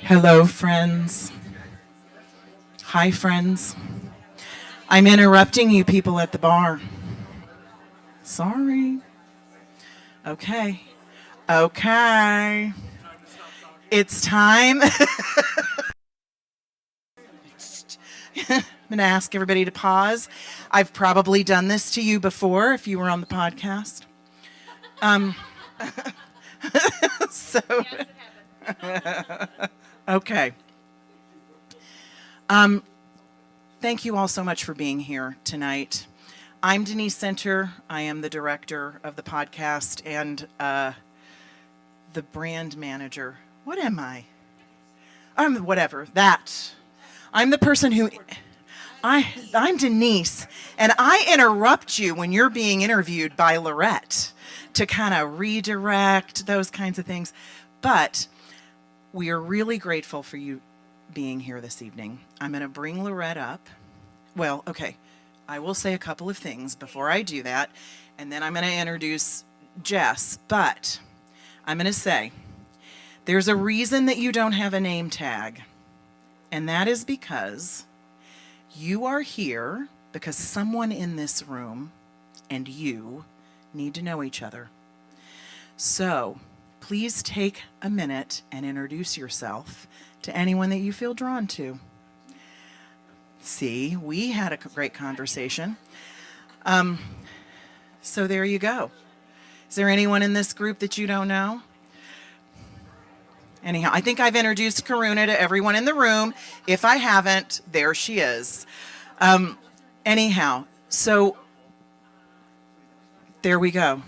Hello, friends. Hi, friends. I'm interrupting you people at the bar. Sorry. Okay. Okay. It's time. I'm going to ask everybody to pause. I've probably done this to you before if you were on the podcast. So, okay. Thank you all so much for being here tonight. I'm Denise Center. I am the director of the podcast and the brand manager. What am I? I'm whatever, that. I'm the person who, I'm Denise, and I interrupt you when you're being interviewed by Lorette to kind of redirect those kinds of things. But we are really grateful for you being here this evening. I'm going to bring Lorette up. Well, okay, I will say a couple of things before I do that, and then I'm going to introduce Jess. But I'm going to say there's a reason that you don't have a name tag, and that is because you are here because someone in this room and you need to know each other. So please take a minute and introduce yourself to anyone that you feel drawn to. See, we had a great conversation. So there you go. Is there anyone in this group that you don't know? Anyhow, I think I've introduced Karuna to everyone in the room. If I haven't, there she is. Anyhow, so there we go.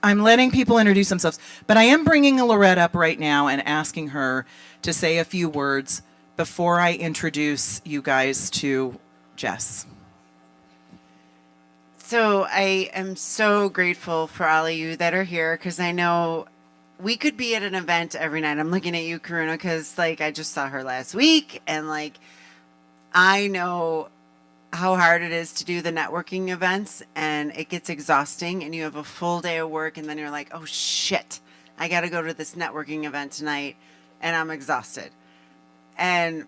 I'm letting people introduce themselves, but I am bringing Lorette up right now and asking her to say a few words before I introduce you guys to Jess. So I am so grateful for all of you that are here because I know we could be at an event every night. I'm looking at you, Karuna, because I just saw her last week, and I know how hard it is to do the networking events, and it gets exhausting, and you have a full day of work, and then you're like, oh shit, I got to go to this networking event tonight, and I'm exhausted. And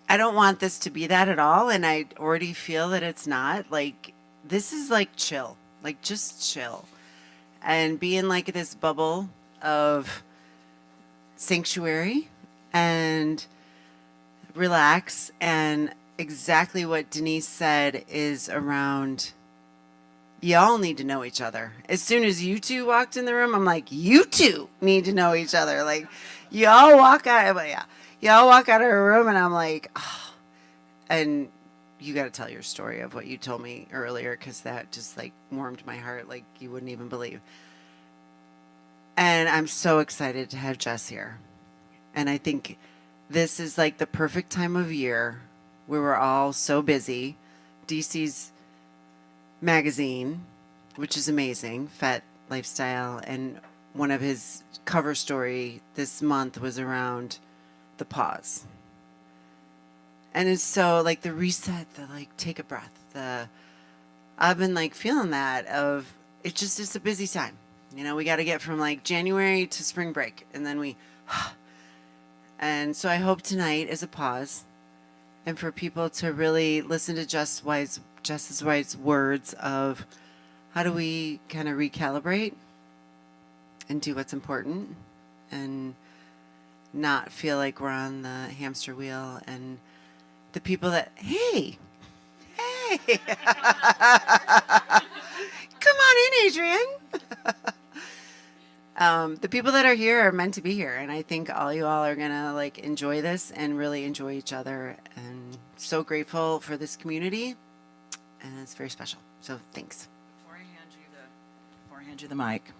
I don't want this to be that at all, and I already feel that it's not. This is chill, just chill, and be in this bubble of sanctuary and relax. And exactly what Denise said is around, y'all need to know each other. As soon as you two walked in the room, I'm like, you two need to know each other. Y'all walk out, but yeah, y'all walk out of a room, and I'm like, oh. And you got to tell your story of what you told me earlier, because that just warmed my heart like you wouldn't even believe. And I'm so excited to have Jess here. And I think this is the perfect time of year where we're all so busy. DC's magazine, which is amazing, Fat Lifestyle, and one of his cover story this month was around the pause. And it's so the reset, the take a breath, I've been feeling that of it's a busy time. We got to get from January to spring break, and then and so I hope tonight is a pause, and for people to really listen to Jess's wise words of how do we kind of recalibrate and do what's important and not feel like we're on the hamster wheel. And the people that, hey, come on in, Adrian. The people that are here are meant to be here, and I think all you all are gonna enjoy this and really enjoy each other. And so grateful for this community, and it's very special. So thanks. Before I hand you the mic,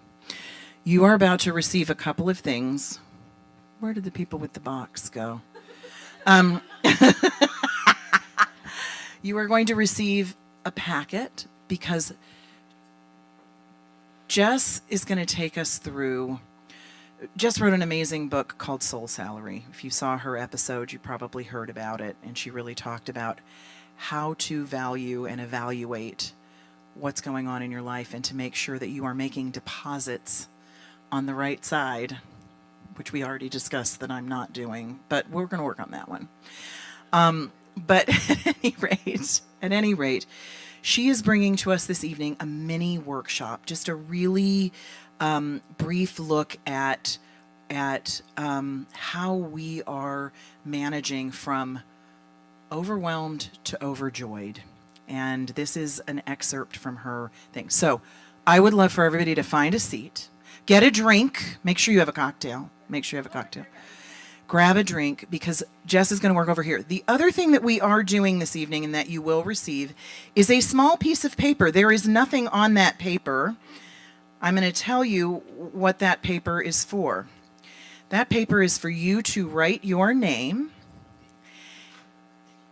you are about to receive a couple of things. Where did the people with the box go? You are going to receive a packet because Jess is going to take us through. Jess wrote an amazing book called Soul Salary. If you saw her episode, you probably heard about it, and she really talked about how to value and evaluate what's going on in your life and to make sure that you are making deposits on the right side, which we already discussed that I'm not doing, but we're going to work on that one. But at any rate, she is bringing to us this evening a mini workshop, just a really brief look at how we are managing from overwhelmed to overjoyed. And this is an excerpt from her thing. So I would love for everybody to find a seat, get a drink, make sure you have a cocktail. Grab a drink because Jess is going to work over here. The other thing that we are doing this evening and that you will receive is a small piece of paper. There is nothing on that paper. I'm going to tell you what that paper is for. That paper is for you to write your name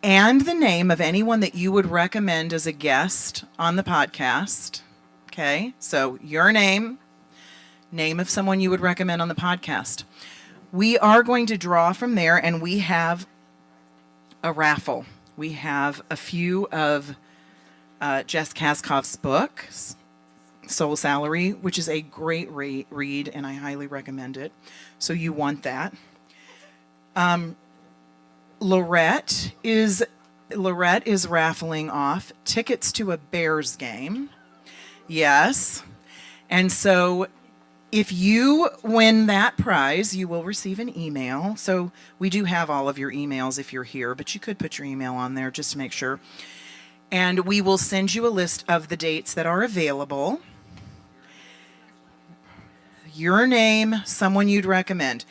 and the name of anyone that you would recommend as a guest on the podcast. Okay, so your name of someone you would recommend on the podcast. We are going to draw from there, and we have a raffle. We have a few of Jess Kaskoff's books, Soul Salary, which is a great read, and I highly recommend it. So you want that. Lorette is raffling off tickets to a Bears game. Yes. And so if you win that prize, you will receive an email. So we do have all of your emails if you're here, but you could put your email on there just to make sure. And we will send you a list of the dates that are available. Your name, someone you'd recommend.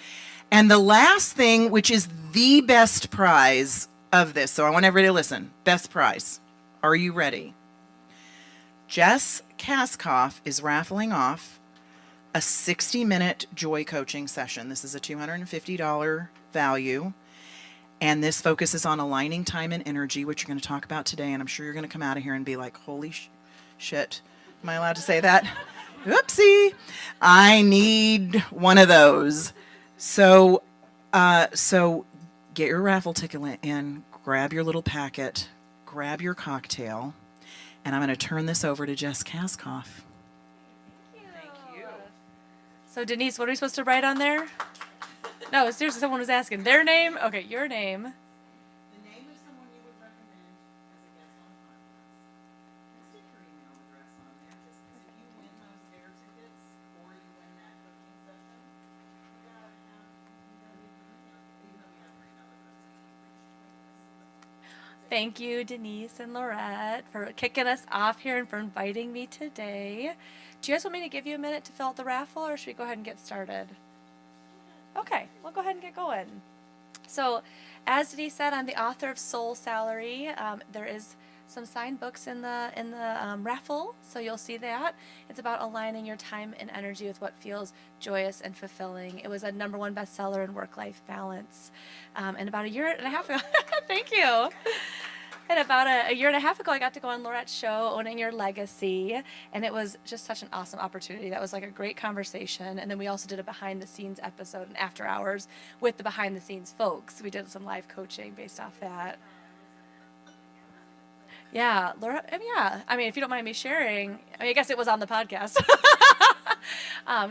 And the last thing, which is the best prize of this, so I want everybody to listen. Best prize. Are you ready? Jess Kaskoff is raffling off a 60-minute joy coaching session. This is a $250 value. And this focuses on aligning time and energy, which you're going to talk about today. And I'm sure you're going to come out of here and be like, holy shit. Am I allowed to say that? Oopsie. I need one of those. So get your raffle ticket in, grab your little packet, grab your cocktail, and I'm going to turn this over to Jess Kaskoff. Thank you. So Denise, what are we supposed to write on there? No, seriously, someone was asking. Their name? Okay, your name. The name of someone you would recommend as a guest on the podcast. Stick your email address on there, just because if you win those fair tickets or you win that coaching session, you gotta leave your email, even though we have your email address. Thank you, Denise and Laurette, for kicking us off here and for inviting me today. Do you guys want me to give you a minute to fill out the raffle, or should we go ahead and get started? Okay, we'll go ahead and get going. So, as Denise said, I'm the author of Soul Salary. There is some signed books in the raffle, so you'll see that. It's about aligning your time and energy with what feels joyous and fulfilling. It was a #1 bestseller in work-life balance. And about a year and a half ago, thank you. And about a year and a half ago, I got to go on Laurette's show, Owning Your Legacy, and it was just such an awesome opportunity. That was like a great conversation, and then we also did a behind-the-scenes episode and after hours with the behind-the-scenes folks. We did some live coaching based off that. Yeah, Laura. I mean, if you don't mind me sharing, I guess it was on the podcast.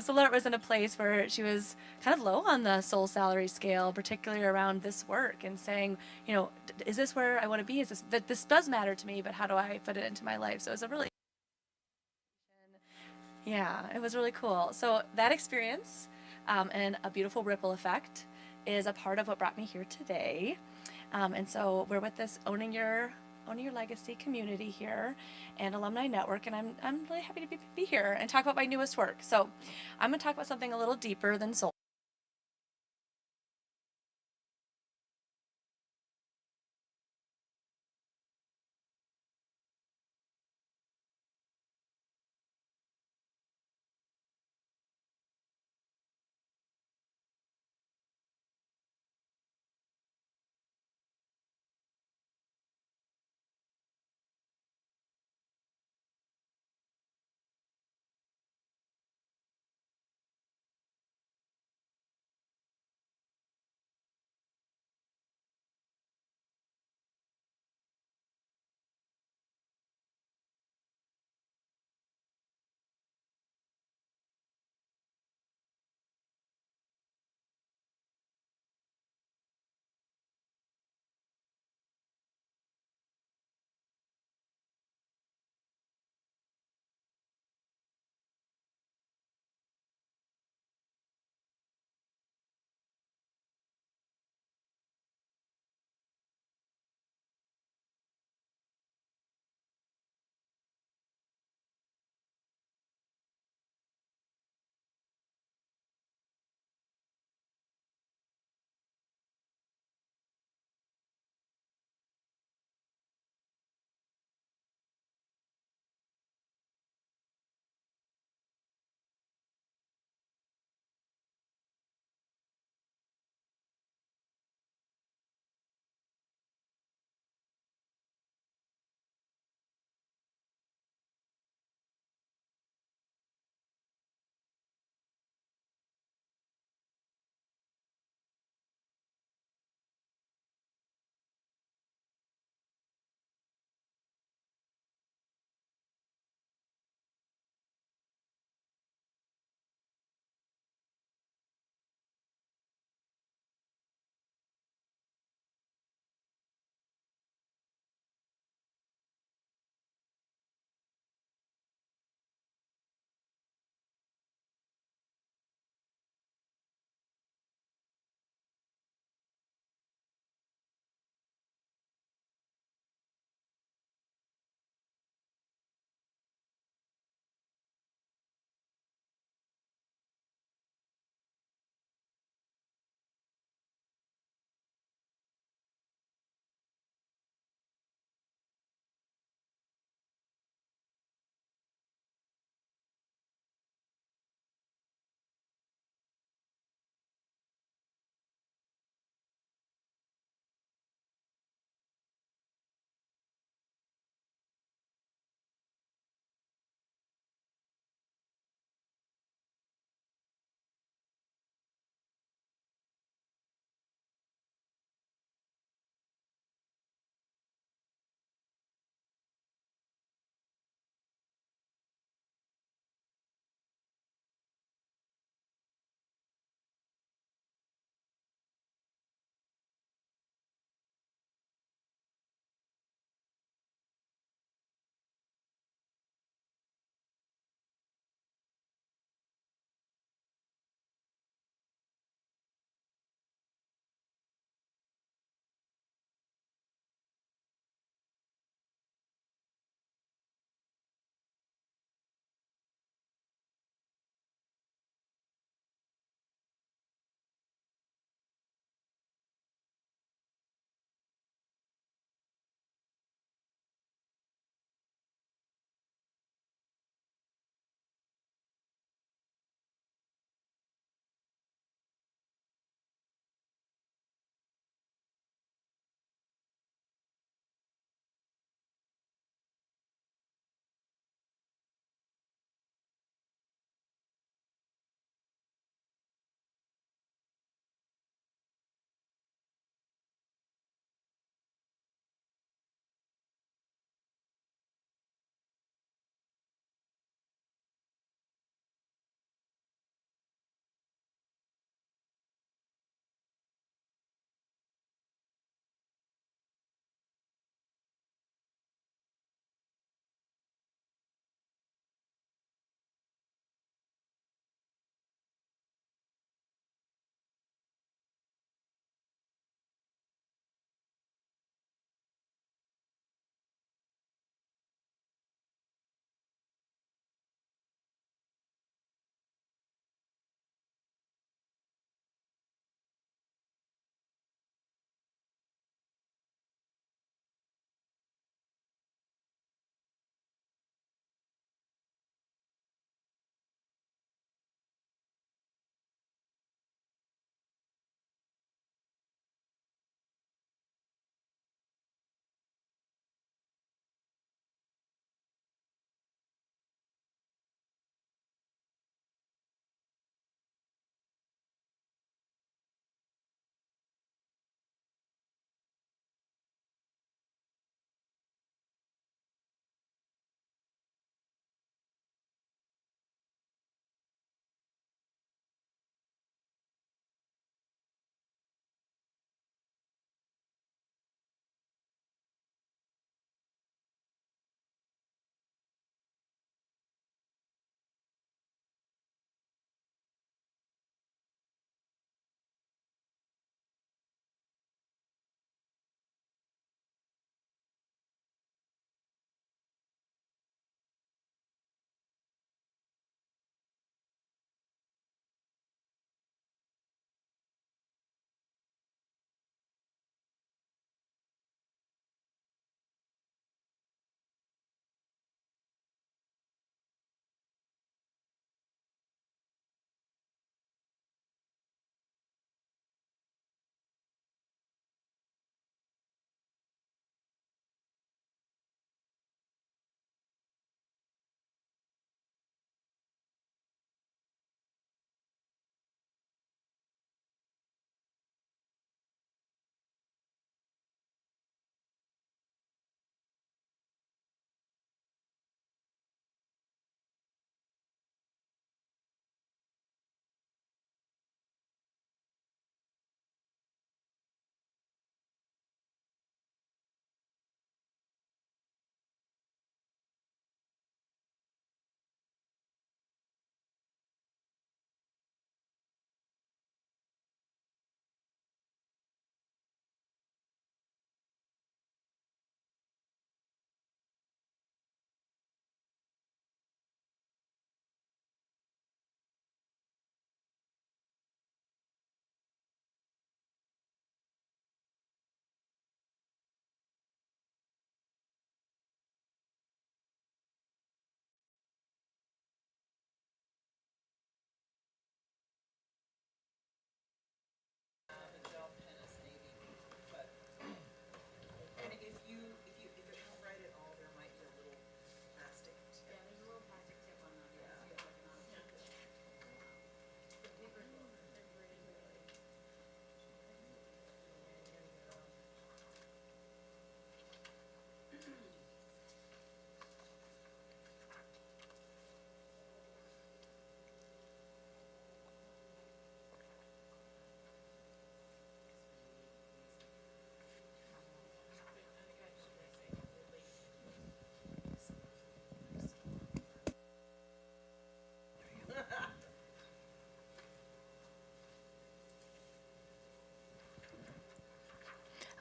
So Laura was in a place where she was kind of low on the soul salary scale, particularly around this work, and saying, is this where I want to be? This does matter to me, but how do I fit it into my life? So it was it was really cool. So that experience and a beautiful ripple effect is a part of what brought me here today. And so we're with this Owning Your Legacy community here and alumni network, and I'm really happy to be here and talk about my newest work. So I'm going to talk about something a little deeper than soul.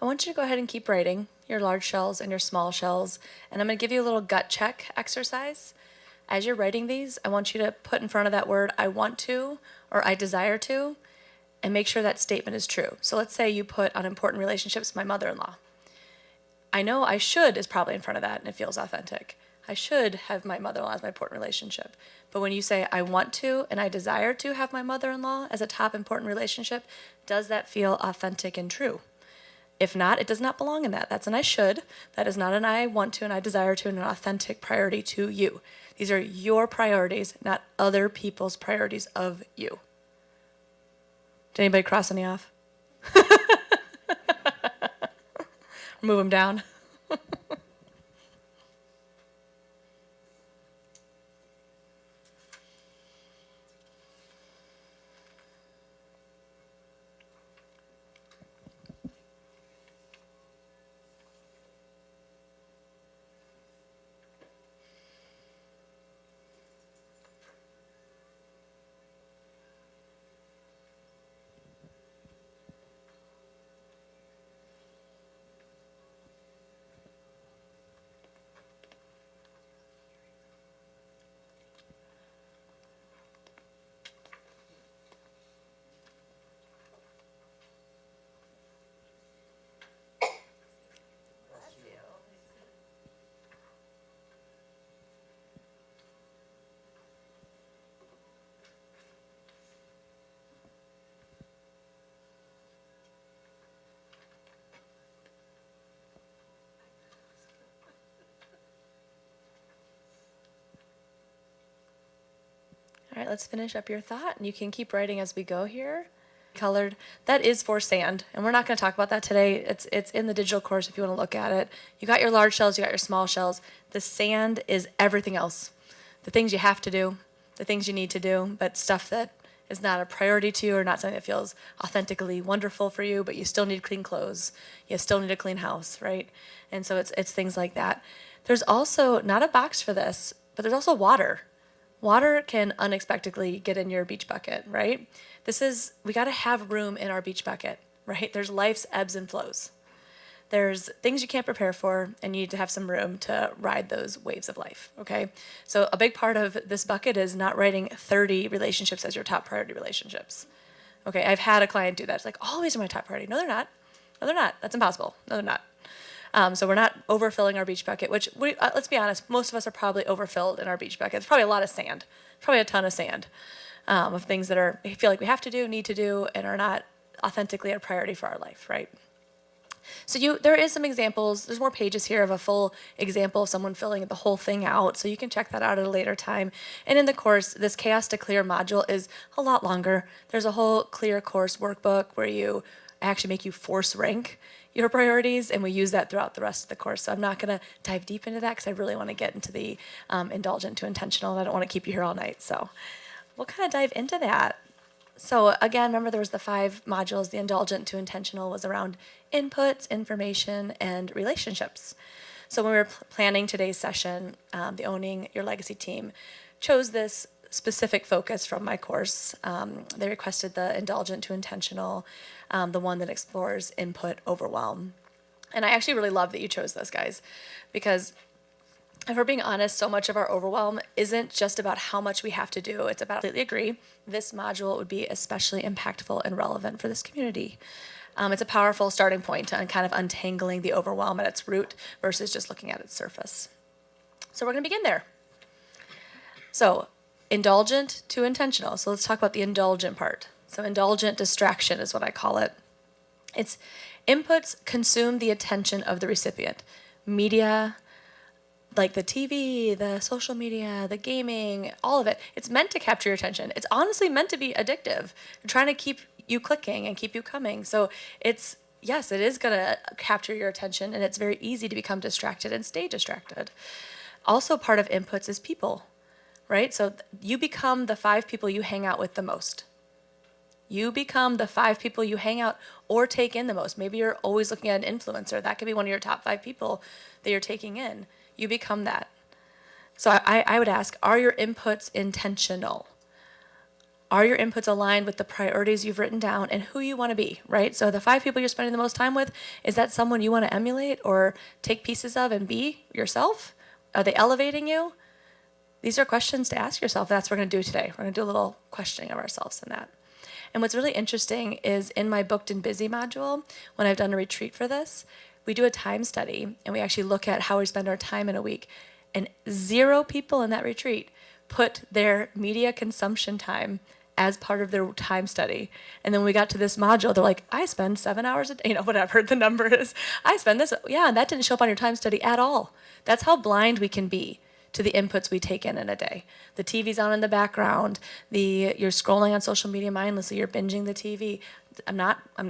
I want you to go ahead and keep writing your large shells and your small shells, and I'm going to give you a little gut check exercise. As you're writing these, I want you to put in front of that word, I want to, or I desire to, and make sure that statement is true. So let's say you put on important relationships, my mother-in-law. I know I should is probably in front of that, and it feels authentic. I should have my mother-in-law as my important relationship. But when you say, I want to and I desire to have my mother-in-law as a top important relationship, does that feel authentic and true? If not, it does not belong in that. That's an I should. That is not an I want to and I desire to and an authentic priority to you. These are your priorities, not other people's priorities of you. Did anybody cross any off? Move them down. All right, let's finish up your thought, and you can keep writing as we go here. Colored, that is for sand, and we're not going to talk about that today. It's in the digital course if you want to look at it. You got your large shells, you got your small shells. The sand is everything else. The things you have to do, the things you need to do, but stuff that is not a priority to you or not something that feels authentically wonderful for you, but you still need clean clothes. You still need a clean house, right? And so it's things like that. There's also not a box for this, but there's also water. Water can unexpectedly get in your beach bucket, right? We got to have room in our beach bucket, right? There's life's ebbs and flows. There's things you can't prepare for, and you need to have some room to ride those waves of life, okay? So a big part of this bucket is not writing 30 relationships as your top priority relationships. Okay, I've had a client do that. It's like, all these are my top priority. No, they're not. No, they're not. That's impossible. No, they're not. So we're not overfilling our beach bucket, which let's be honest, most of us are probably overfilled in our beach bucket. It's probably a lot of sand, probably a ton of sand of things that we feel like we have to do, need to do, and are not authentically a priority for our life, right? So there is some examples. There's more pages here of a full example of someone filling the whole thing out. So you can check that out at a later time. And in the course, this Chaos to Clear module is a lot longer. There's a whole Clear course workbook where you actually make you force rank your priorities, and we use that throughout the rest of the course. So I'm not going to dive deep into that because I really want to get into the indulgent to intentional, and I don't want to keep you here all night. So we'll kind of dive into that. So again, remember there was the 5 modules. The indulgent to intentional was around inputs, information, and relationships. So when we were planning today's session, the Owning Your Legacy team chose this specific focus from my course. They requested the indulgent to intentional, the one that explores input overwhelm. And I actually really love that you chose this, guys, because if we're being honest, so much of our overwhelm isn't just about how much we have to do. It's about, I completely agree, this module would be especially impactful and relevant for this community. It's a powerful starting point on kind of untangling the overwhelm at its root versus just looking at its surface. So we're going to begin there. So indulgent to intentional. So let's talk about the indulgent part. So indulgent distraction is what I call it. It's inputs consume the attention of the recipient. Media, like the TV, the social media, the gaming, all of it. It's meant to capture your attention. It's honestly meant to be addictive. They're trying to keep you clicking and keep you coming. So yes, it is going to capture your attention, and it's very easy to become distracted and stay distracted. Also, part of inputs is people, right? So you become the 5 people you hang out with the most. You become the 5 people you hang out or take in the most. Maybe you're always looking at an influencer. That could be one of your top 5 people that you're taking in. You become that. So I would ask, are your inputs intentional? are your inputs aligned with the priorities you've written down and who you want to be, right? So the 5 people you're spending the most time with, is that someone you want to emulate or take pieces of and be yourself? Are they elevating you? These are questions to ask yourself. That's what we're going to do today. We're going to do a little questioning of ourselves in that. And what's really interesting is in my Booked and Busy module, when I've done a retreat for this, we do a time study and we actually look at how we spend our time in a week. And 0 people in that retreat put their media consumption time as part of their time study. And then when we got to this module, they're like, I spend 7 hours a day, whatever the number is. I spend this. Yeah, and that didn't show up on your time study at all. That's how blind we can be to the inputs we take in a day. The TV's on in the background. You're scrolling on social media mindlessly. You're binging the TV.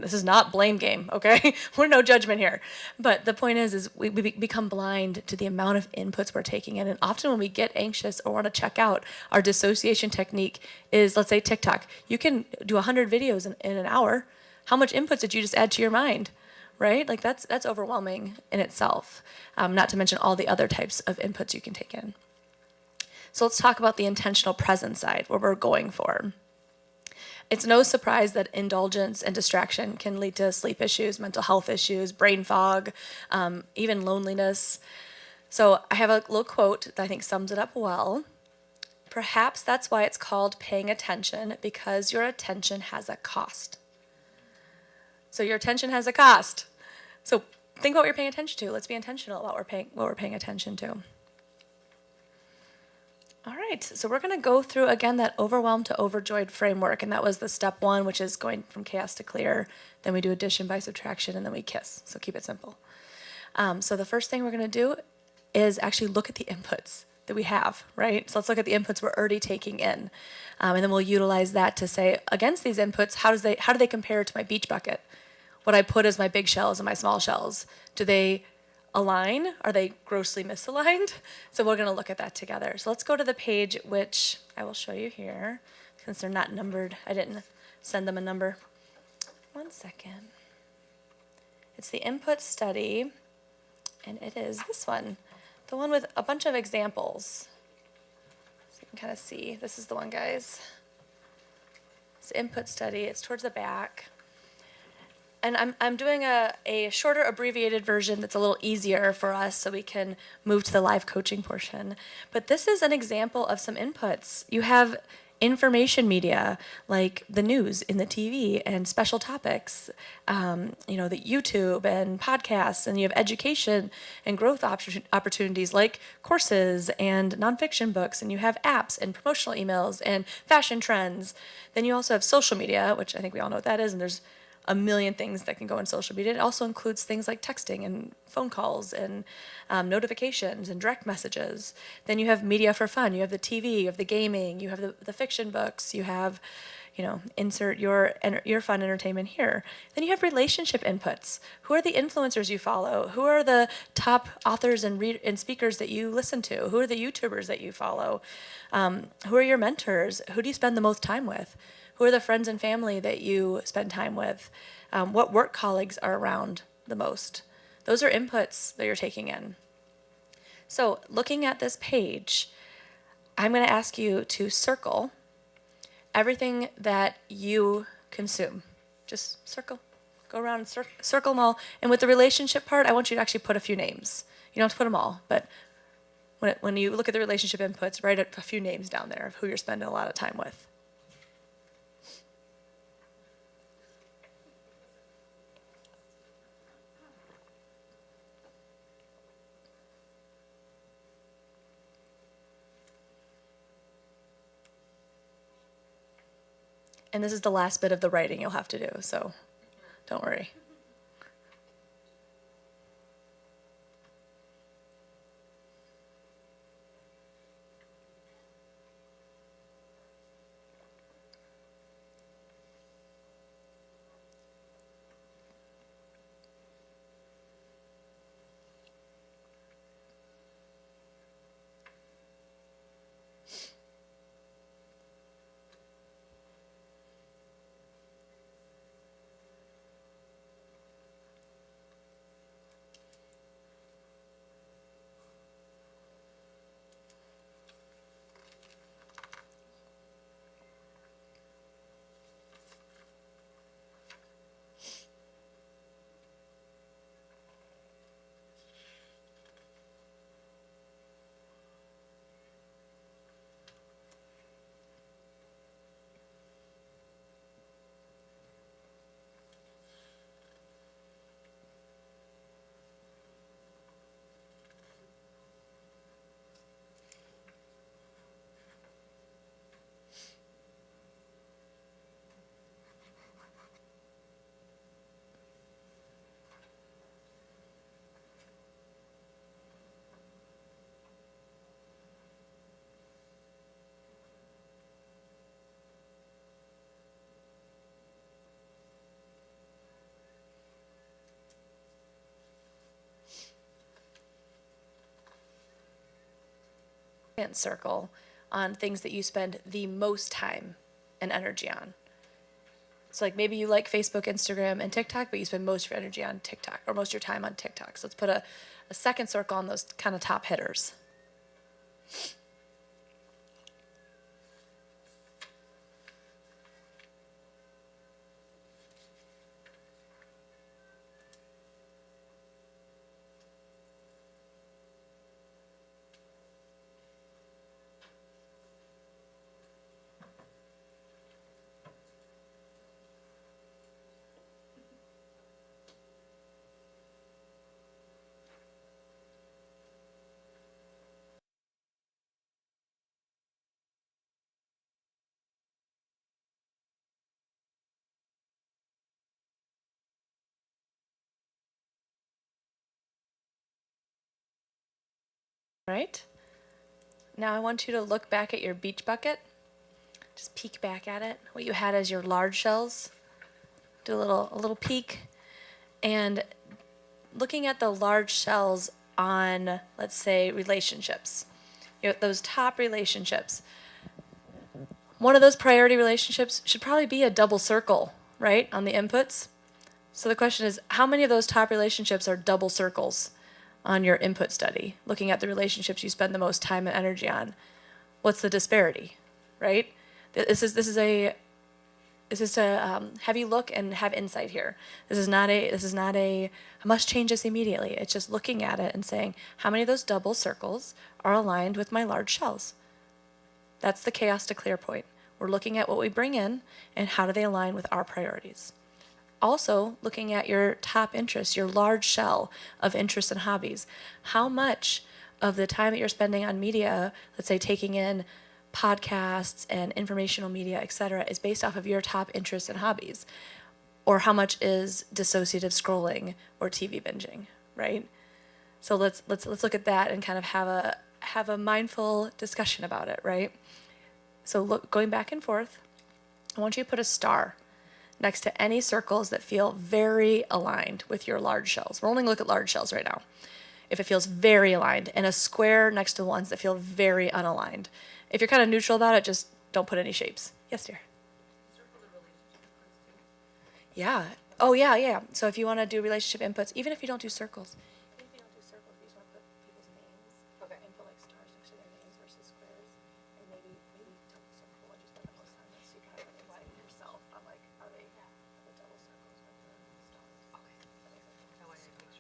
This is not blame game, okay? We're no judgment here. But the point is we become blind to the amount of inputs we're taking in. And often when we get anxious or want to check out, our dissociation technique is, let's say TikTok. You can do 100 videos in an hour. How much inputs did you just add to your mind? Right? Like that's overwhelming in itself, not to mention all the other types of inputs you can take in. So let's talk about the intentional presence side, what we're going for. It's no surprise that indulgence and distraction can lead to sleep issues, mental health issues, brain fog, even loneliness. So I have a little quote that I think sums it up well. Perhaps that's why it's called paying attention, because your attention has a cost. So your attention has a cost. So think about what you're paying attention to. Let's be intentional about what we're paying attention to. All right, so we're going to go through, again, that overwhelmed to overjoyed framework. And that was the step 1, which is going from chaos to clear. Then we do addition by subtraction, and then we KISS. So keep it simple. So the first thing we're going to do is actually look at the inputs that we have, right? So let's look at the inputs we're already taking in. And then we'll utilize that to say, against these inputs, how do they compare to my beach bucket? What I put as my big shells and my small shells, do they align? Are they grossly misaligned? So we're going to look at that together. So let's go to the page, which I will show you here, since they're not numbered. I didn't send them a number. 1 second. It's the input study, and it is this one, the one with a bunch of examples. So you can kind of see. This is the one, guys. It's the input study. It's towards the back. And I'm doing a shorter abbreviated version that's a little easier for us so we can move to the live coaching portion. But this is an example of some inputs. You have information media like the news in the TV and special topics, the YouTube and podcasts, and you have education and growth opportunities like courses and nonfiction books, and you have apps and promotional emails and fashion trends. Then you also have social media, which I think we all know what that is, and there's a million things that can go in social media. It also includes things like texting and phone calls and notifications and direct messages. Then you have media for fun. You have the TV, you have the gaming, you have the fiction books, you have, insert your fun entertainment here. Then you have relationship inputs. Who are the influencers you follow? Who are the top authors and speakers that you listen to? Who are the YouTubers that you follow? Who are your mentors? Who do you spend the most time with? Who are the friends and family that you spend time with? What work colleagues are around the most? Those are inputs that you're taking in. So looking at this page, I'm going to ask you to circle everything that you consume. Just circle. Go around and circle them all. And with the relationship part, I want you to actually put a few names. You don't have to put them all, but when you look at the relationship inputs, write a few names down there of who you're spending a lot of time with. And this is the last bit of the writing you'll have to do, so don't worry. circle on things that you spend the most time and energy on. So like maybe you like Facebook, Instagram, and TikTok, but you spend most of your energy on TikTok or most of your time on TikTok. So let's put a second circle on those kind of top hitters. Right? Now I want you to look back at your beach bucket. Just peek back at it. What you had as your large shells. Do a little peek. And looking at the large shells on, let's say, relationships. Those top relationships. One of those priority relationships should probably be a double circle, right, on the inputs. So the question is, how many of those top relationships are double circles on your input study, looking at the relationships you spend the most time and energy on? What's the disparity, right? This is to have you look and have insight here. This is not a I must change this immediately. It's just looking at it and saying, how many of those double circles are aligned with my large shells? That's the chaos to clear point. We're looking at what we bring in and how do they align with our priorities. Also, looking at your top interests, your large shell of interests and hobbies. How much of the time that you're spending on media, let's say taking in podcasts and informational media, etc., is based off of your top interests and hobbies? Or how much is dissociative scrolling or TV binging, right? So let's look at that and kind of have a mindful discussion about it, right? So going back and forth, I want you to put a star next to any circles that feel very aligned with your large shells. We're only going to look at large shells right now. If it feels very aligned, and a square next to ones that feel very unaligned. If you're kind of neutral about it, just don't put any shapes. Yes, dear. Yeah. Oh, yeah, yeah. So if you want to do relationship inputs, even if you don't do circles, even if you don't do circles, you just want to put people's names. Okay. And put like stars next to their names versus squares, and maybe double circle what you spend the most time on. So you kind of like yourself on like, are they the double circles with the stars? Okay. That makes sense.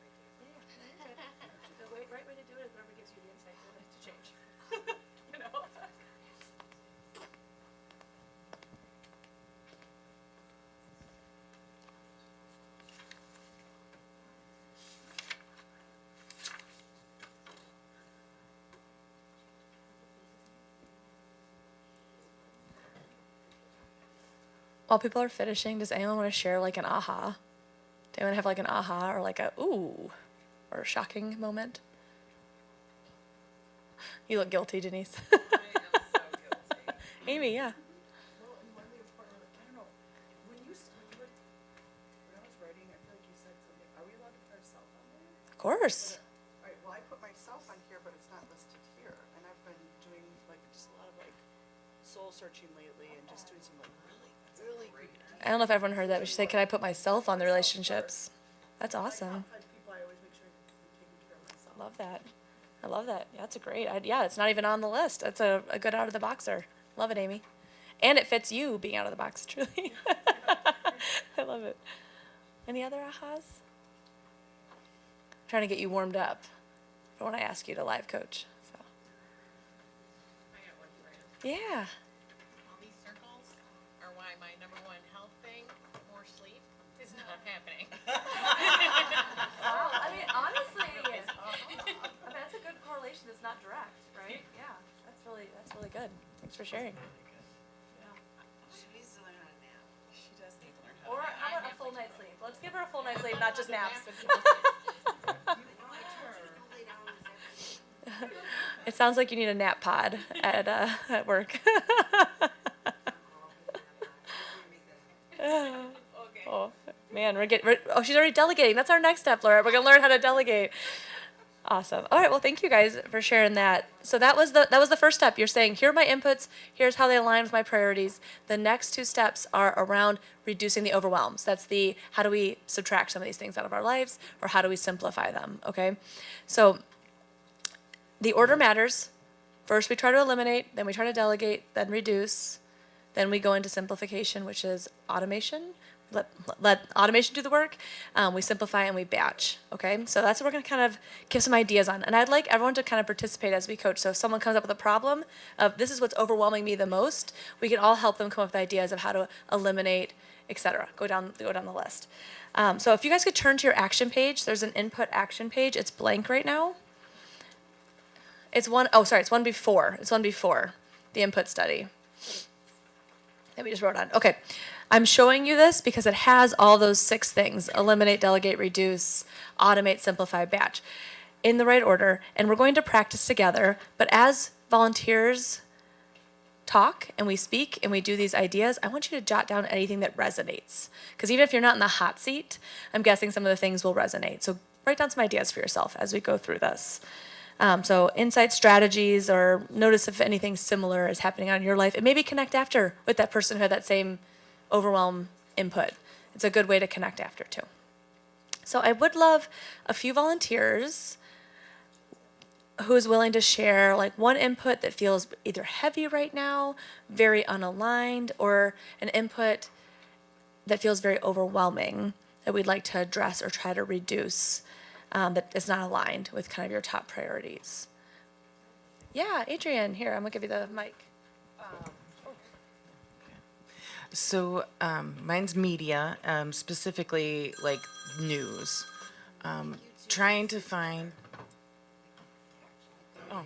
Yeah, yeah. The right way to do it is whatever gives you the insight to change. You know. While people are finishing, does anyone want to share like an aha? Does anyone have like an aha or like a ooh or a shocking moment? You look guilty, Denise. I am so guilty. Amy, yeah. Well, and one way part, I don't know, when I was writing, I feel like you said something, are we allowed to put ourselves on there? Of course. Right, well, I put myself on here, but it's not listed here, and I've been doing like just a lot of like soul searching lately and just doing some like really great. I don't know if everyone heard that, but she said, "Can I put myself on the relationships?" That's awesome. People, I always make sure I'm taking care of myself. Love that. I love that. Yeah, that's a great. Yeah, it's not even on the list. That's a good out of the boxer. Love it, Amy. And it fits you being out of the box, truly. I love it. Any other ahas? I'm trying to get you warmed up for when I ask you to live coach. So. I got one for you. Yeah. All these circles are why my number one health thing, more sleep, is not happening. Wow. I mean, honestly, that's a good correlation. That's not direct, right? Yeah. That's really good. Thanks for sharing. She needs to learn how to nap. She does need to learn how Or how about a full night's sleep? Let's give her a full night's sleep, not just naps. It sounds like you need a nap pod at work. Oh man, she's already delegating. That's our next step, Laura. We're gonna learn how to delegate. Awesome. All right. Well, thank you guys for sharing that. So that was the first step. You're saying, here are my inputs. Here's how they align with my priorities. The next two steps are around reducing the overwhelms. That's the how do we subtract some of these things out of our lives, or how do we simplify them? Okay. So the order matters. First, we try to eliminate, then we try to delegate, then reduce, then we go into simplification, which is automation. Let automation do the work. We simplify and we batch. Okay, so that's what we're going to kind of give some ideas on. And I'd like everyone to kind of participate as we coach. So if someone comes up with a problem of this is what's overwhelming me the most, we can all help them come up with ideas of how to eliminate, etc. Go down the list. So if you guys could turn to your action page, there's an input action page. It's blank right now. It's one before. It's one before the input study that we just wrote on. Okay. I'm showing you this because it has all those 6 things: eliminate, delegate, reduce, automate, simplify, batch, in the right order. And we're going to practice together. But as volunteers talk and we speak and we do these ideas, I want you to jot down anything that resonates. Because even if you're not in the hot seat, I'm guessing some of the things will resonate. So write down some ideas for yourself as we go through this. So insight strategies, or notice if anything similar is happening on your life, and maybe connect after with that person who had that same overwhelm input. It's a good way to connect after too. So I would love a few volunteers who is willing to share like one input that feels either heavy right now, very unaligned, or an input that feels very overwhelming that we'd like to address or try to reduce, that is not aligned with kind of your top priorities. Yeah, Adrienne, here, I'm gonna give you the mic. So mine's media, specifically like news. Trying to find. Oh.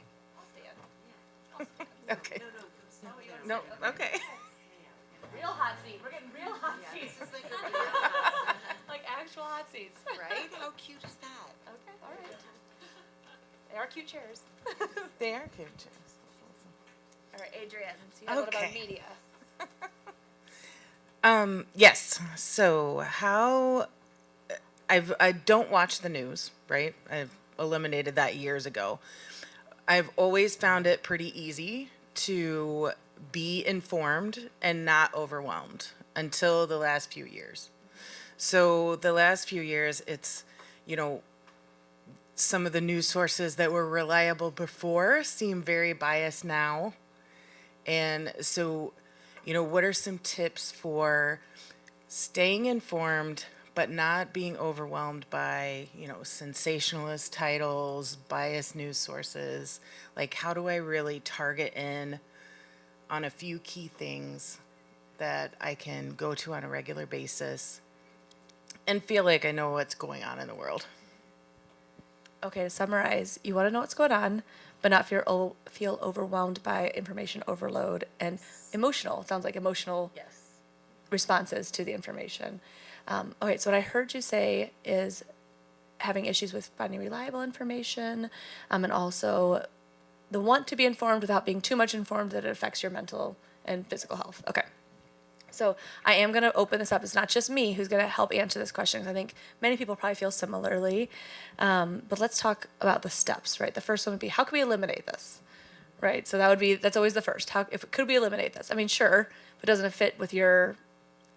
Okay. No. Okay. Real hot seat. We're getting real hot seats. Like actual hot seats. Right? How cute is that? Okay, all right. They are cute chairs. They are cute. All right, Adrienne, so you have one about Okay. media. Yes. So how I don't watch the news, right? I've eliminated that years ago. I've always found it pretty easy to be informed and not overwhelmed until the last few years. So the last few years, it's, some of the news sources that were reliable before seem very biased now. And so, what are some tips for staying informed but not being overwhelmed by, sensationalist titles, biased news sources? Like, how do I really target in on a few key things that I can go to on a regular basis and feel like I know what's going on in the world? Okay, to summarize, you want to know what's going on, but not feel overwhelmed by information overload and emotional. It sounds like emotional responses to the information. Okay, so what I heard you say is having issues with finding reliable information, and also the want to be informed without being too much informed that it affects your mental and physical health. Okay. So I am going to open this up. It's not just me who's going to help answer this question, because I think many people probably feel similarly. But let's talk about the steps, right? The first one would be, how can we eliminate this, right? So that's always the first. Could we eliminate this? I mean, sure, but doesn't it fit with your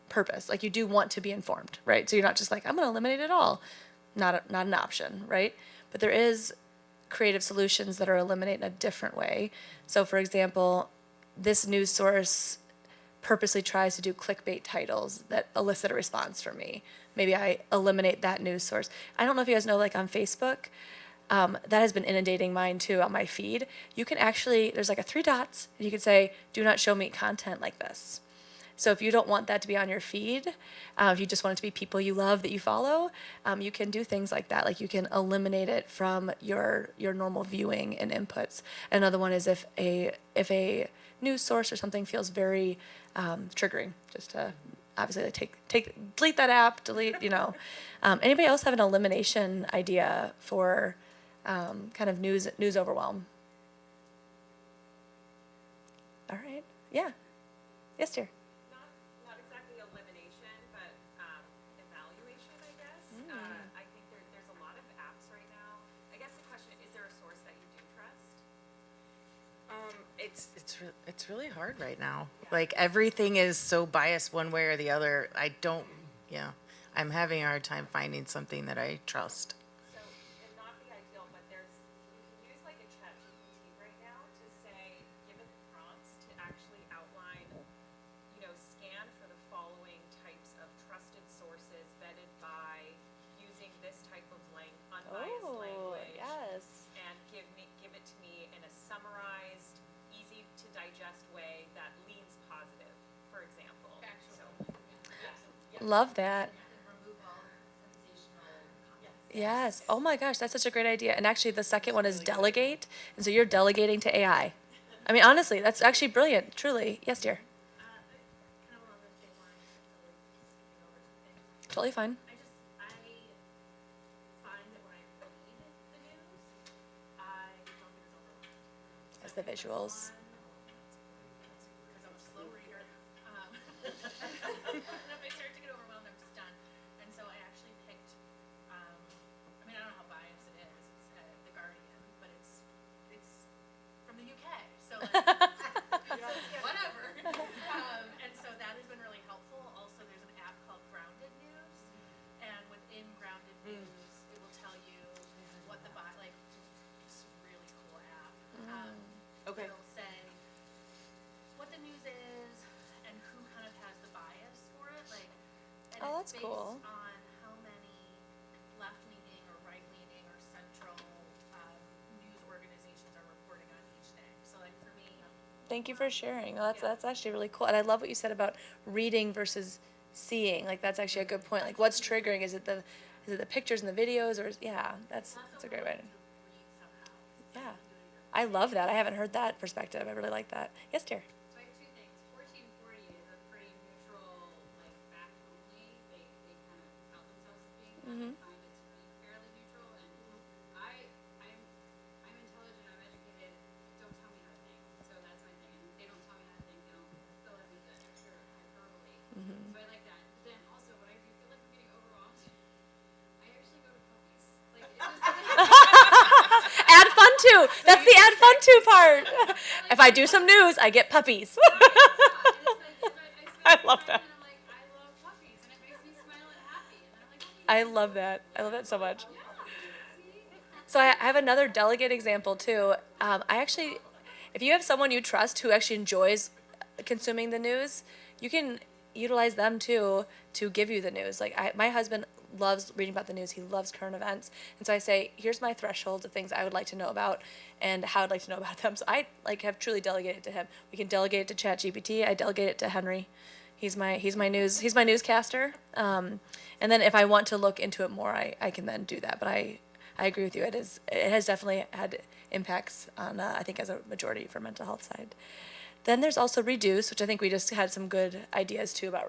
purpose? Like, you do want to be informed, right? So you're not just like, I'm going to eliminate it all. Not an option, right? But there is creative solutions that are eliminated in a different way. So for example, this news source purposely tries to do clickbait titles that elicit a response from me. Maybe I eliminate that news source. I don't know if you guys know, like on Facebook, that has been inundating mine too on my feed. You can actually, there's like 3 dots, and you can say, do not show me content like this. So if you don't want that to be on your feed, if you just want it to be people you love that you follow, you can do things like that. Like, you can eliminate it from your normal viewing and inputs. Another one is if a news source or something feels very triggering, just to obviously delete that app, delete. Anybody else have an elimination idea for kind of news overwhelm? All right. Yeah. Yes, dear. Not exactly elimination, but evaluation, I guess. I think there's a lot of apps right now. I guess the question It's really hard right now. Like everything is so biased one way or the other. Yeah, I'm having a hard time finding something that I trust. So, and not the ideal, but you can use like a chat GPT right now to say, give it prompts to actually outline, scan for the following types of trusted sources vetted by using this type of unbiased language. Yes. And give it to me in a summarized, easy to digest way that leans positive, for example. Love that. Yes. Oh my gosh, that's such a great idea. And actually, the second one is delegate. And so you're delegating to AI. I mean, honestly, that's actually brilliant. Truly. Yes, dear. Kind of along the same lines, like skipping over some things. Totally fine. I find that when I read the news, I don't get as overwhelmed. As the visuals. Because I'm a slow reader. And if I start to get overwhelmed, I'm just done. And so I actually picked, I don't know how biased it is. It's The Guardian, but it's from the UK. So whatever. And so that has been really helpful. Also, there's an app called Grounded News, and within Grounded News, it will tell you what it's a really cool app. Okay. It'll say what the news is and who kind of has the bias for it. And Oh, it's that's cool. based on how many left-leaning or right-leaning or central news organizations are reporting on each day. So for me, Thank you for sharing. Well, that's actually really cool. And I love what you said about reading versus seeing. Like that's actually a good point. Like what's triggering? Is it the pictures and the videos, or that's a great way. Yeah, I love that. I haven't heard that perspective. I really like that. Yes, dear. So I have two things. 1440 is a pretty neutral, fact only. They kind of tout themselves as being that. I find it to be fairly neutral, and I'm intelligent. I'm educated. Don't tell me how to think. So that's my thing. And if they don't tell me how to think, they don't fill it with the extra hyperbole. So I like that. But then also, when I do feel like I'm getting overwhelmed, I actually go to puppies. It just Add fun too. That's the add fun too part. If I do some news, I get puppies. I love that. And I'm like, I love puppies, and it makes me smile and happy. And then I'm like, okay, I love that. I love that so much. So I have another delegate example too. If you have someone you trust who actually enjoys consuming the news, you can utilize them too to give you the news. My husband loves reading about the news. He loves current events. And so I say, here's my thresholds of things I would like to know about and how I'd like to know about them. So I have truly delegated to him. We can delegate it to ChatGPT. I delegate it to Henry. He's my newscaster. And then if I want to look into it more, I can then do that. But I agree with you. It has definitely had impacts on I think as a majority for mental health side. Then there's also reduce, which I think we just had some good ideas too about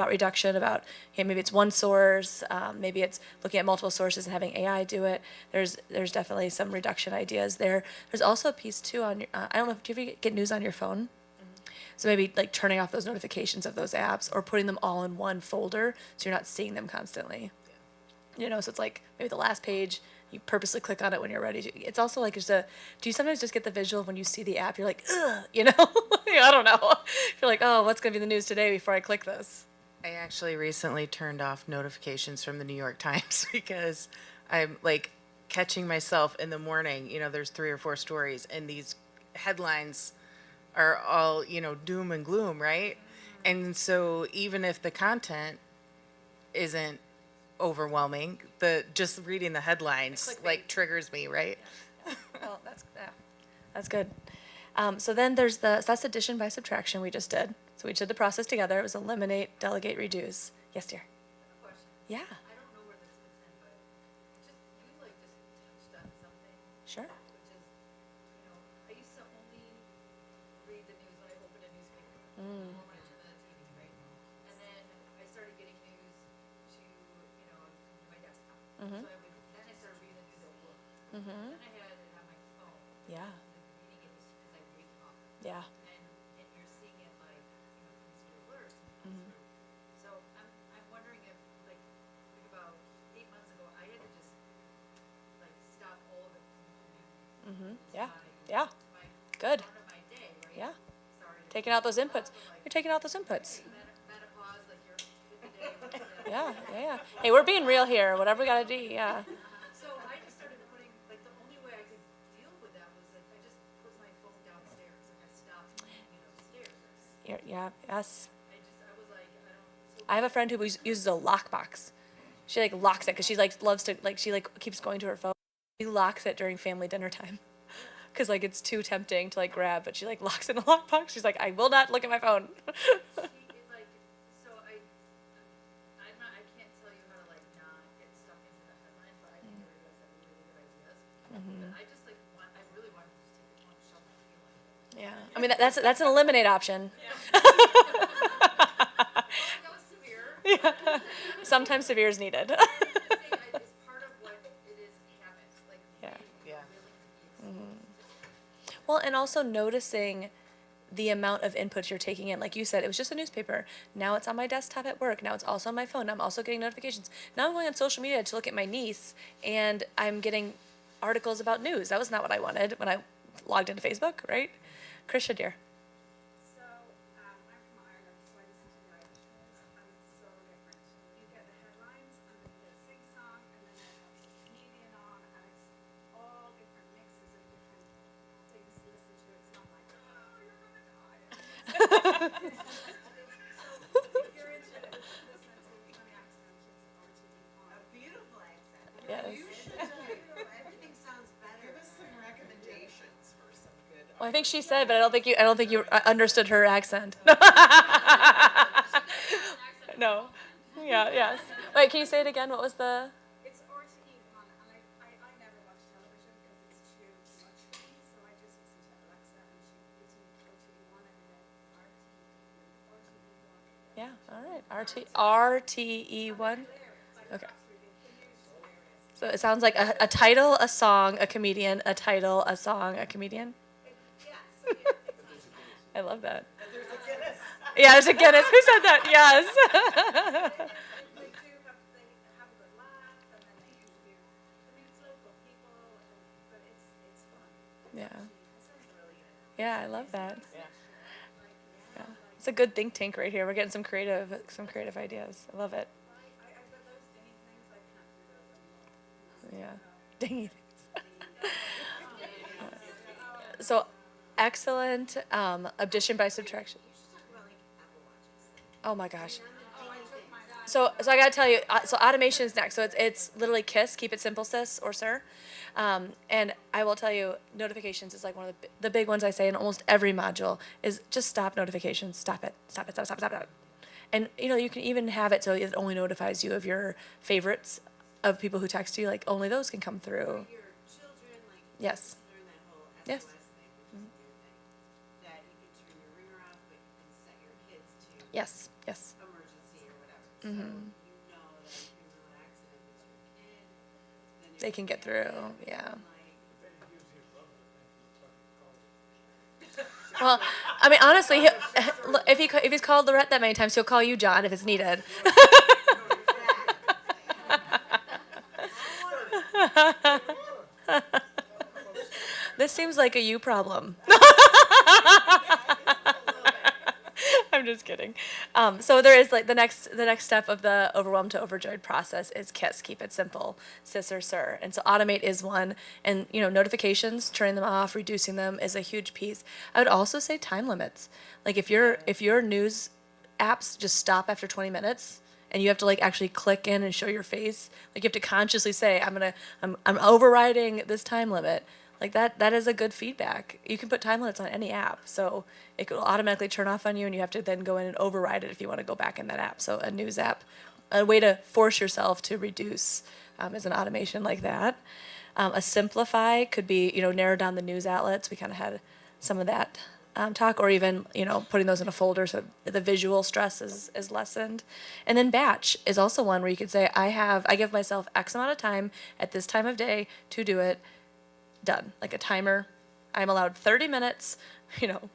reduction, about maybe it's one source, maybe it's looking at multiple sources and having AI do it. There's definitely some reduction ideas there. There's also a piece too on your, I don't know, do you ever get news on your phone? So maybe turning off those notifications of those apps or putting them all in one folder so you're not seeing them constantly. So it's maybe the last page, you purposely click on it when you're ready to. It's also do you sometimes just get the visual of when you see the app, you're like, ugh, I don't know. You're like, oh, what's going to be the news today before I click this? I actually recently turned off notifications from the New York Times because I'm catching myself in the morning. There's 3 or 4 stories and these headlines are all, doom and gloom, right? And so even if the content isn't overwhelming, just reading the headlines triggers me, right? Well, that's good. So then there's that's addition by subtraction we just did. So we did the process together. It was eliminate, delegate, reduce. Yes, dear. question. Yeah. I don't know where this fits in, but you just touched on something, Sure. which is, I used to only read the news when I opened a newspaper or when I turned on the TV, right? And then I started getting news to, my desktop. So then I started reading the news at work. Then I had it on my phone. Yeah. Reading it as I wake up. Yeah. And you're seeing it comes through alerts and comes through. So I'm wondering if think about 8 months ago I had to just stop all of it from coming Yeah. to Yeah. my Good. part of my day, right? taking out those inputs. You're taking out those inputs. Yeah, yeah, yeah. Hey, we're being real here. Whatever we gotta do, yeah. So I just started putting, like, the only way I could deal with that was like, I just put my phone downstairs, like I stopped being upstairs. Yeah, yes. I was like, I don't, so I have a friend who uses a lockbox. She like locks it because she like loves to like she like keeps going to her phone. She locks it during family dinner time because like it's too tempting to like grab, but she like locks it in the lockbox. She's like, I will not look at my phone. like, so I can't tell you how to like not get stuck into the headlines, but I think everybody has really good ideas. But I just like I really want to just take it one shot and feel like it. Yeah, I mean that's an eliminate option. That was severe. Yeah. Sometimes severe is needed. It's part of what it is habits, like Yeah. Yeah. Well, and also noticing the amount of inputs you're taking in. Like you said, it was just a newspaper. Now it's on my desktop at work. Now it's also on my phone. I'm also getting notifications. Now I'm going on social media to look at my niece, and I'm getting articles about news. That was not what I wanted when I logged into Facebook, right? Krisha, dear. So, I'm from Ireland, so I listen to the Irish news, and it's so different. You get the headlines, and then you get a sing-song, and then you have some comedian on, and it's all different mixes of different things to listen to. It's not like, oh, you're gonna die. So, if you're into listening to funny accent, it's RTE1. A beautiful accent. Yes. Everything sounds better. Give us some recommendations for some good. Well, I think she said, but I don't think you understood her accent. No. Yeah. Yes. Wait, can you say it again? What was the? It's RTE1, and I never watch television because it's too much for me, so I just listen to Alexa, and she gives me RTE1 every day. RTE1. Yeah. All right. RTE1. Okay. So it sounds like a title, a song, a comedian, a title, a song, a comedian. I love that. Yeah, there's a Guinness. Who said that? Yes. They have a good laugh, and then they interview the news local people, but it's fun. Yeah. It sounds really good. Yeah, I love that. Yeah. It's a good think tank right here. We're getting some creative ideas. I love it. But those dingy things, I can't do those anymore. Yeah. Dingy things. So, excellent addition by subtraction. Oh my gosh. So I gotta tell you, so automation is next. So it's literally KISS, keep it simple, sis or sir. And I will tell you, notifications is like one of the big ones I say in almost every module is just stop notifications. Stop it. Stop it. Stop, stop, stop, stop. And you can even have it so it only notifies you of your favorites of people who text you. Like only those can come through. Your children, like, Yes. learn that whole SOS Yes. thing, which is a new thing. That you can turn your ringer off, but you can set your kids to Yes. Yes. emergency or whatever. So you know that if you're in an accident with your kid, then you're They can get through. Yeah. like, Well, I mean, honestly, if he's called Lorette that many times, he'll call you John if it's needed. This seems like a you problem. I'm just kidding. So there is like the next step of the overwhelmed to overjoyed process is KISS, keep it simple, sis or sir. And so automate is one, and notifications, turning them off, reducing them is a huge piece. I would also say time limits. Like if your news apps just stop after 20 minutes and you have to like actually click in and show your face, like you have to consciously say I'm overriding this time limit. Like that is a good feedback. You can put time limits on any app, so it will automatically turn off on you, and you have to then go in and override it if you want to go back in that app. So a news app, a way to force yourself to reduce is an automation like that. A simplify could be narrow down the news outlets. We kind of had some of that talk, or even putting those in a folder so the visual stress is lessened. And then batch is also one where you could say I give myself X amount of time at this time of day to do it. Done, like a timer. I'm allowed 30 minutes,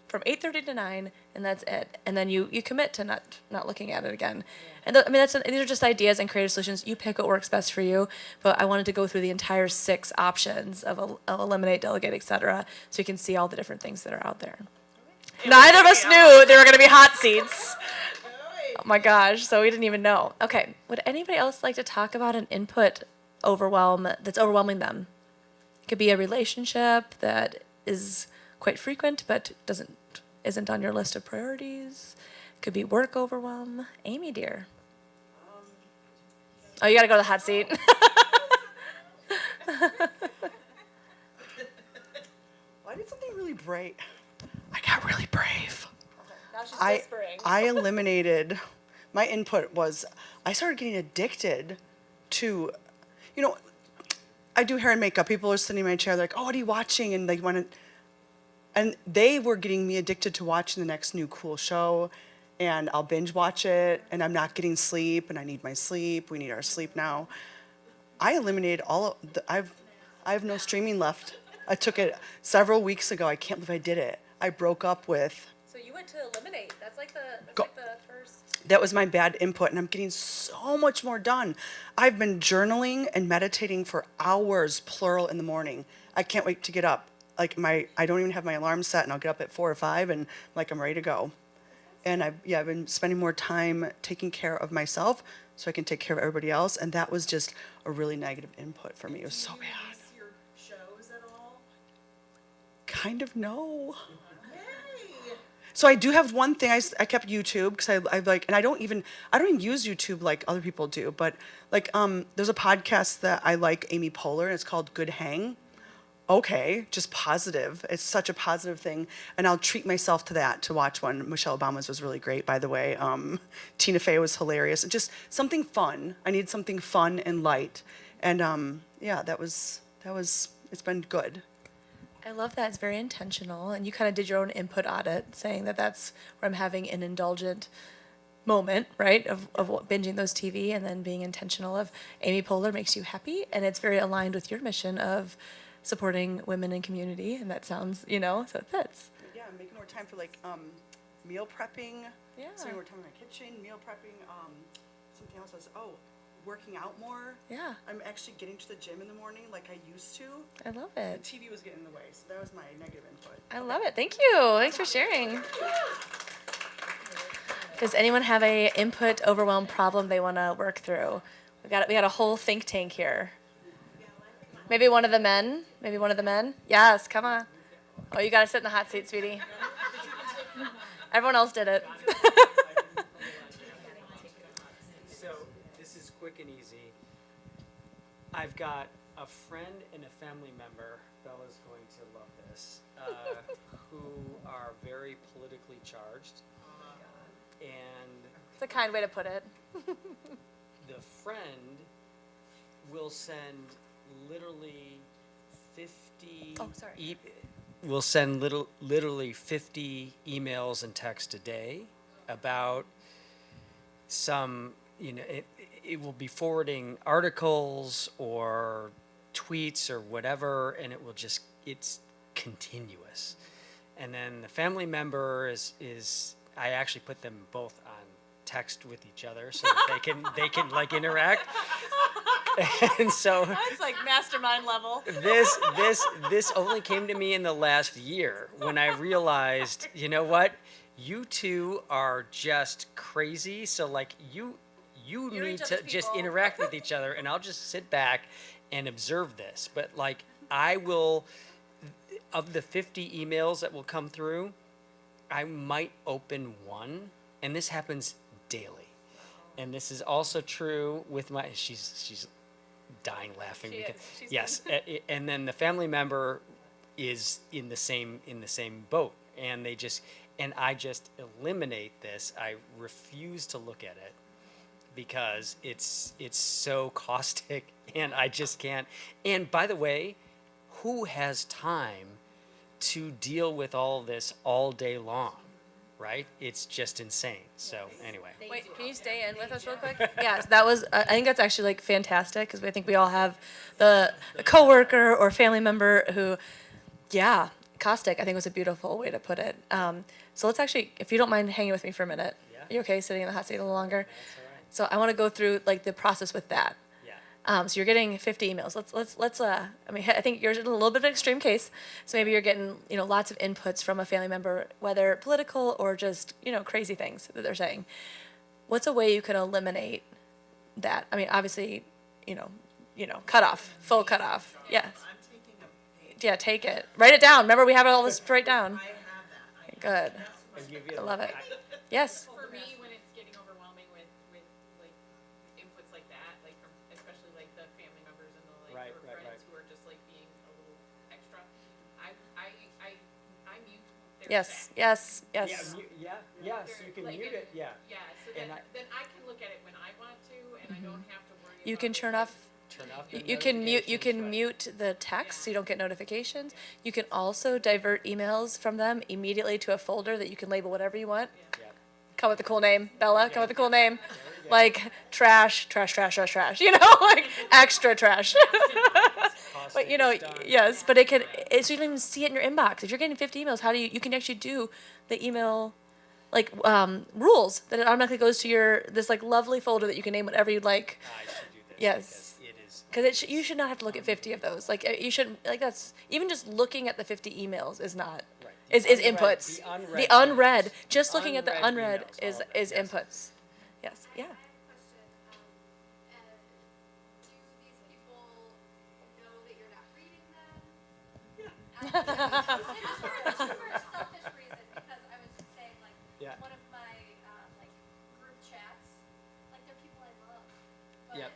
from 8:30 to 9, and that's it. And then you commit to not looking at it again. And these are just ideas and creative solutions. You pick what works best for you. But I wanted to go through the entire 6 options of eliminate, delegate, etc., so you can see all the different things that are out there. Neither of us knew there were going to be hot seats. Oh my gosh, so we didn't even know. Okay, would anybody else like to talk about an input overwhelm that's overwhelming them? It could be a relationship that is quite frequent but isn't on your list of priorities. It could be work overwhelm. Amy, dear. Oh, you got to go to the hot seat. Well, I did something really brave. I got really brave. Now she's I eliminated, my input was, I started getting addicted to, I do hair and makeup. People are sitting in my chair, they're like, oh, what are you watching? And they want to, and they were getting me addicted to watching the next new cool show. And I'll binge watch it, and I'm not getting sleep, and I need my sleep. We need our sleep now. I eliminated I have no streaming left. I took it several weeks ago. I can't believe I did it. I broke up with. So you went to eliminate. That's like the first. That was my bad input, and I'm getting so much more done. I've been journaling and meditating for hours, plural, in the morning. I can't wait to get up. I don't even have my alarm set, and I'll get up at 4 or 5, and I'm ready to go. And I've been spending more time taking care of myself so I can take care of everybody else. And that was just a really negative input for me. It was so bad. Miss your shows at all? Kind of no. Yay! So I do have one thing. I kept YouTube because I like, and I don't even use YouTube like other people do. But there's a podcast that I like, Amy Poehler, and it's called Good Hang. Okay, just positive. It's such a positive thing, and I'll treat myself to that, to watch one. Michelle Obama's was really great, by the way. Tina Fey was hilarious. Just something fun. I need something fun and light, and that was. It's been good. I love that. It's very intentional, and you kind of did your own input audit, saying that that's where I'm having an indulgent moment, right, of binging those TV, and then being intentional of Amy Poehler makes you happy, and it's very aligned with your mission of supporting women in community, and that sounds, so it fits. Yeah, I'm making more time for meal prepping. Yeah. Spending more time in my kitchen, meal prepping. Something else was working out more. Yeah. I'm actually getting to the gym in the morning like I used to. I love The it. TV was getting in the way, so that was my negative input. I love it. Thank you. Thanks for sharing. Does anyone have a input overwhelm problem they want to work through? We got a whole think tank here. Maybe one of the men? Yes, come on. Oh, you got to sit in the hot seat, sweetie. Everyone else did it. So this is quick and easy. I've got a friend and a family member, Bella's going to love this, who are very politically charged. And It's a kind way to put it. the friend will send literally 50 Oh, sorry. will send literally 50 emails and texts a day about some, it will be forwarding articles or tweets or whatever, and it's continuous. And then the family member is I actually put them both on text with each other so that they can interact. And so That's like mastermind level. this only came to me in the last year when I realized, you know what? You two are just crazy. So you need each to other's just people. interact with each other, and I'll just sit back and observe this. But I will, of the 50 emails that will come through, I might open one, and this happens daily. And this is also true with she's dying laughing She because is. She's yes, and then the family member is in the same boat, and I just eliminate this. I refuse to look at it because it's so caustic, and I just can't. And by the way, who has time to deal with all this all day long, right? It's just insane. So anyway. Wait, can you stay in with us real quick? Yes, that was. I think that's actually fantastic because I think we all have a coworker or family member who, caustic. I think was a beautiful way to put it. So let's actually, if you don't mind hanging with me for a minute, Yeah. are you okay sitting in the hot seat a little longer? That's all right. So I want to go through the process with that. Yeah. So you're getting 50 emails. Let's. I mean, I think yours is a little bit of an extreme case. So maybe you're getting, lots of inputs from a family member, whether political or just, crazy things that they're saying. What's a way you can eliminate that? I mean, obviously, cut off, full cut off. Yes. I'm taking a page. Yeah, take it. Write it down. Remember, we have all this write down. I have that. Good. I love it. Yes. For me, when it's getting overwhelming with like inputs like that, like from especially like the family members and the Right, or right, friends right. who are just like being a little extra, I mute their Yes. chat. Yes. Yeah, Yes. yes, you can Like, mute it, yeah. Yeah, so And then I can look at it when I want to, and I don't have to worry. You about can it, turn like, off. Turn off the You can mute. You notifications, can right. mute the text so you don't get notifications. You can also divert emails from them immediately to a folder that you can label whatever you want. Yeah. Come with a cool name, Bella. Come with a cool name, like trash, trash, trash, trash, trash. Like extra trash. But It's done. yes. But it can. So you don't even see it in your inbox. If you're getting 50 emails, how do you can actually do the email, like rules that it automatically goes to your this like lovely folder that you can name whatever you'd like. I should do this. Yes. Because it is. Because you should not have to look at 50 of those. Like you should like that's even just looking at the 50 emails is not Right. is The unread- inputs. the The unread unread, just looking at the unread unread emails, is all of it, is yes. inputs. Yes. Yeah. I have a question. Do these people know that you're not reading them? This is for a selfish reason because I was just saying, like, Yeah. one of my like group chats, like they're people I love, but Yep.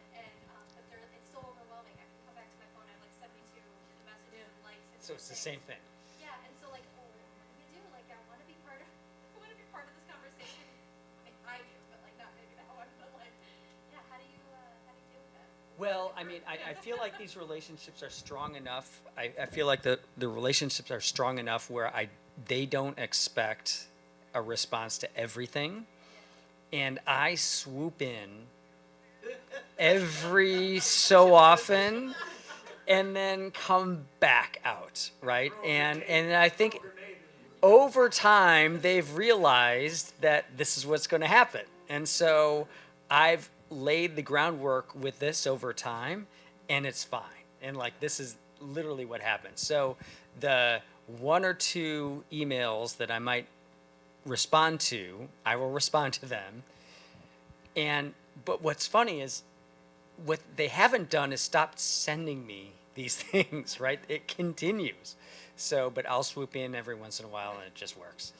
but it's so overwhelming. I can come back to my phone. I have like 72 messages and likes. And So it's the things. same thing. Yeah, and so like, what do you do? Like, I want to be part of, I want to be part of this conversation. I mean, I do, but like not maybe that one. But like, yeah, how do you deal with that? Well, I mean, I feel like these relationships are strong enough. I feel like the relationships are strong enough where they don't expect a response to everything. And I swoop in every so often and then come back out, right? And I think over time they've realized that this is what's going to happen. And so I've laid the groundwork with this over time and it's fine. And like this is literally what happens. So the one or two emails that I might respond to, I will respond to them. But what's funny is what they haven't done is stopped sending me these things, right? It continues. So, but I'll swoop in every once in a while and it just works.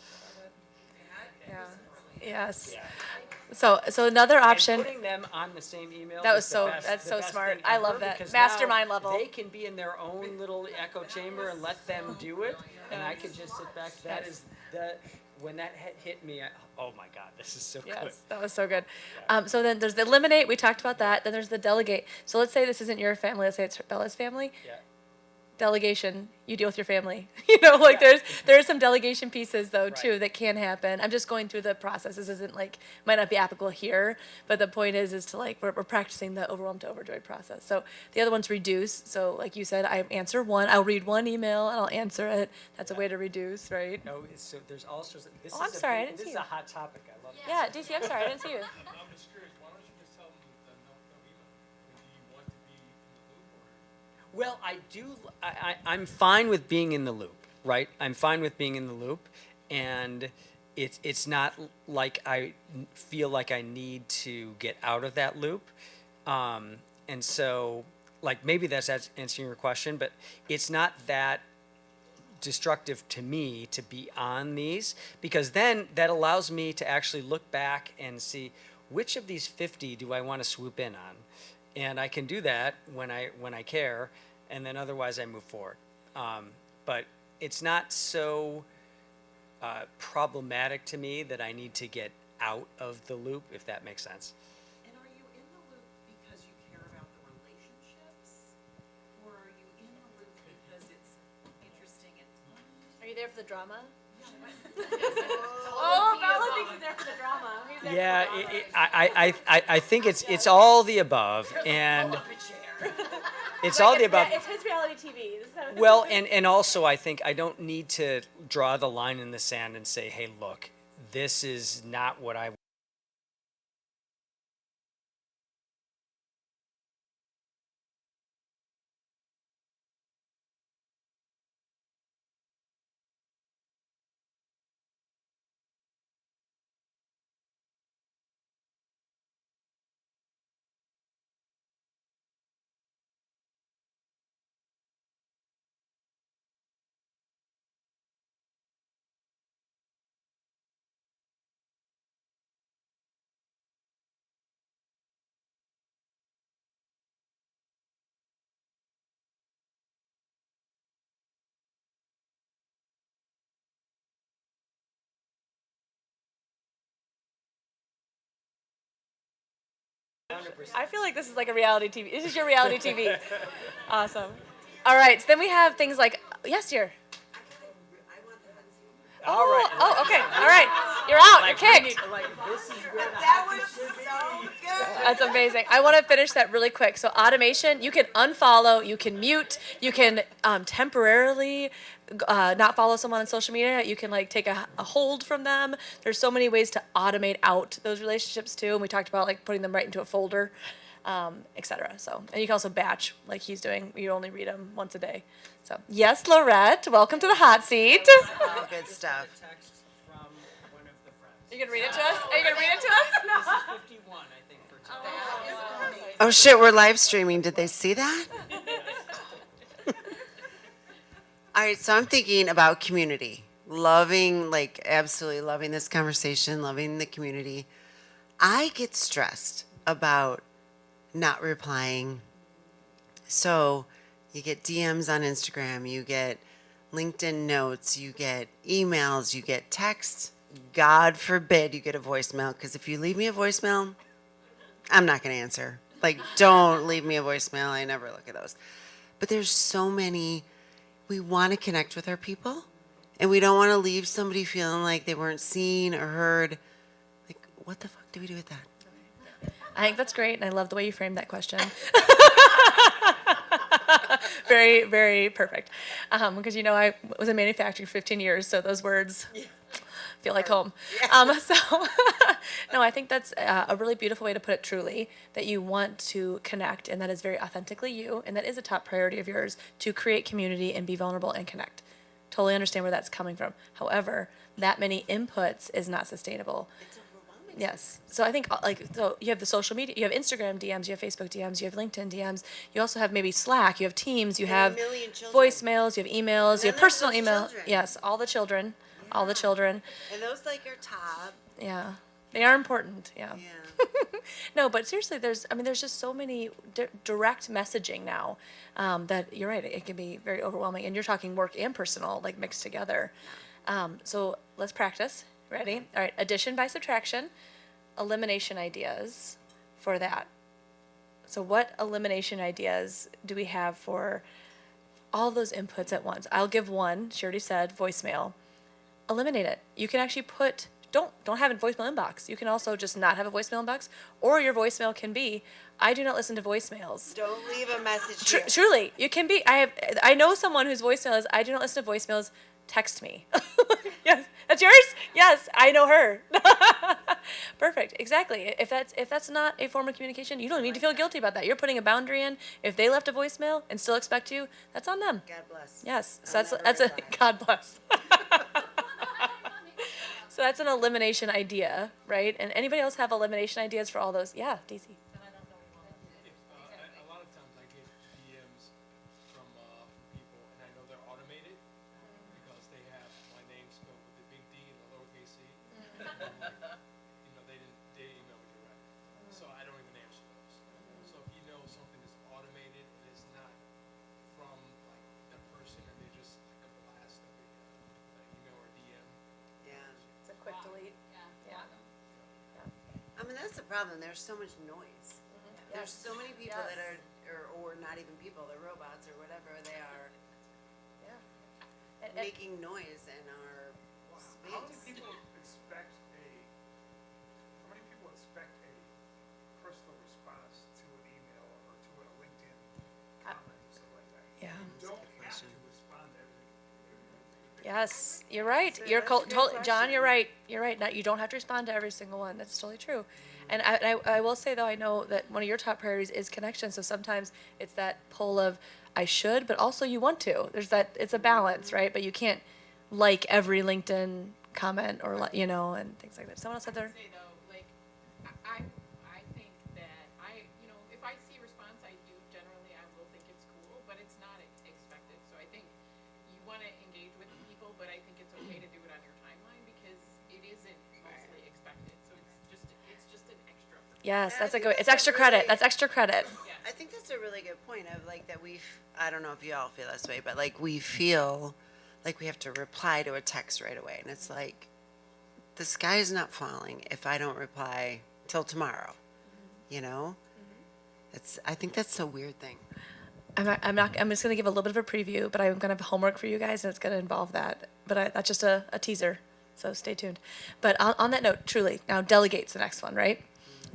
Yeah. Yes. Yeah. So another option. And putting them on the same email. That was is the so- best- that's the so best smart. thing I ever, love that. because Mastermind now level. They can be in their own little echo chamber and let them do it, and I can just sit back. That is when that hit me. Oh my God, this is so good. Yes, that was so good. So then there's the eliminate. We talked about that. Then there's the delegate. So let's say this isn't your family. Let's say it's Bella's family. Yeah. Delegation. You deal with your family. There's some delegation pieces though too Right. that can happen. I'm just going through the process. This isn't like might not be applicable here, but the point is to like we're practicing the overwhelmed to overjoyed process. So the other one's reduce. So like you said, I answer one. I'll read one email and I'll answer it. That's a way to reduce, right? No, so there's all sorts of. This Oh, I'm is a sorry, I big- didn't This see is you. a hot topic. I love it. Yeah, DC. I'm sorry, I didn't see you. I'm just curious, why don't you just tell them the no email? Do you want to be in the loop or? Well, I do. I'm fine with being in the loop, right? I'm fine with being in the loop, and it's not like I feel like I need to get out of that loop, and so like maybe that's answering your question, but it's not that destructive to me to be on these because then that allows me to actually look back and see which of these 50 do I want to swoop in on, and I can do that when I care, and then otherwise I move forward. But it's not so problematic to me that I need to get out of the loop, if that makes sense. And are you in the loop because you care about the relationships? Or are you in the loop because it's interesting and fun? Are you there for the drama? Oh, Bella thinks he's there for the drama. He's there Yeah, for the drama. I think it's all the above, and it's all the above. It's his reality TV. This is how Well, and also I think I don't need to draw the line in the sand and say, hey, look, this is not what I I feel like this is like a reality TV. This is your reality TV. Awesome. All right. So then we have things like, yes, dear. All right. Oh, okay. All right. You're out. You're kicked. This is where the That was so good. That's amazing. I want to finish that really quick. So automation, you can unfollow, you can mute, you can temporarily not follow someone on social media. You can like take a hold from them. There's so many ways to automate out those relationships too. And we talked about like putting them right into a folder, etc. So, and you can also batch like he's doing. You only read them once a day. So yes, Lorette, welcome to the hot seat. All good stuff. text from one of the friends. Are you gonna read it to us? Are you gonna read it to us? This is 51, I think, for today. Oh shit, we're live streaming. Did they see that? All right, so I'm thinking about community. Loving, like, absolutely loving this conversation, loving the community. I get stressed about not replying. So you get DMs on Instagram, you get LinkedIn notes, you get emails, you get texts. God forbid you get a voicemail, because if you leave me a voicemail, I'm not going to answer. Like, don't leave me a voicemail. I never look at those. But there's so many. We want to connect with our people, and we don't want to leave somebody feeling like they weren't seen or heard. Like, what the fuck do we do with that? I think that's great, and I love the way you framed that question. Very, very perfect. Because I was in manufacturing for 15 years, so those words feel like home. No, I think that's a really beautiful way to put it truly, that you want to connect, and that is very authentically you, and that is a top priority of yours, to create community and be vulnerable and connect. Totally understand where that's coming from. However, that many inputs is not sustainable. Yes. So I think so you have the social media, you have Instagram DMs, you have Facebook DMs, you have LinkedIn DMs. You also have maybe Slack, you have Teams, you have million children. voicemails, you have emails, you then have personal there's email. children. Yes, all the children. All the children. And those, like, are top. Yeah. They are important. Yeah. Yeah. No, but seriously, there's just so many direct messaging now that you're right. It can be very overwhelming, and you're talking work and personal, like mixed together. So let's practice. Ready? All right. Addition by subtraction, elimination ideas for that. So what elimination ideas do we have for all those inputs at once? I'll give one. She already said voicemail. Eliminate it. You can actually don't have a voicemail inbox. You can also just not have a voicemail inbox, or your voicemail can be, I do not listen to voicemails. Don't leave a message here. Truly, you can be. I know someone whose voicemail is, I do not listen to voicemails. Text me. Yes, that's yours. Yes, I know her. Perfect. Exactly. If that's not a form of communication, you don't need to feel guilty about that. You're putting a boundary in. If they left a voicemail and still expect you, that's on them. God bless. Yes. So I'll that's never a reply. God bless. So that's an elimination idea, right? And anybody else have elimination ideas for all those? Yeah, Daisy. A lot of times I get DMs from people, and I know they're automated because they have my name spelled with the big D and the lowercase c. They email me direct, so I don't even answer those. So if you know something is automated and it's not from like that person, and they just like a blast of an email or DM. Yeah. It's a quick delete. Yeah. I mean, that's the problem. There's so much noise. There's so many people that are, or not even people, they're robots or whatever. They are And making noise in our How many space. people expect a personal response to an email or to a LinkedIn comment or something like that? Yeah. You don't have to respond to everything. Yes, you're right. John, you're right. You're right. Not, you don't have to respond to every single one. That's totally true. And I will say, though, I know that one of your top priorities is connection. So sometimes it's that pull of, I should, but also you want to. It's a balance, right? But you can't like every LinkedIn comment or, and things like that. Someone else had their... Say though, like, I think that if I see a response, I will think it's cool, but it's not expected. So I think you want to engage with people, but I think it's okay to do it on your timeline because it isn't mostly expected. So it's just an extra. Yes, Yeah, I that's a think good. that's It's extra a credit. really- That's extra credit. I think that's a really good point of like that I don't know if you all feel this way, but like we feel like we have to reply to a text right away. And it's like, the sky is not falling if I don't reply till tomorrow, you know? I think that's a weird thing. I'm just going to give a little bit of a preview, but I'm going to have homework for you guys, and it's going to involve that. But that's just a teaser, so stay tuned. But on that note, truly, now delegate's the next one, right?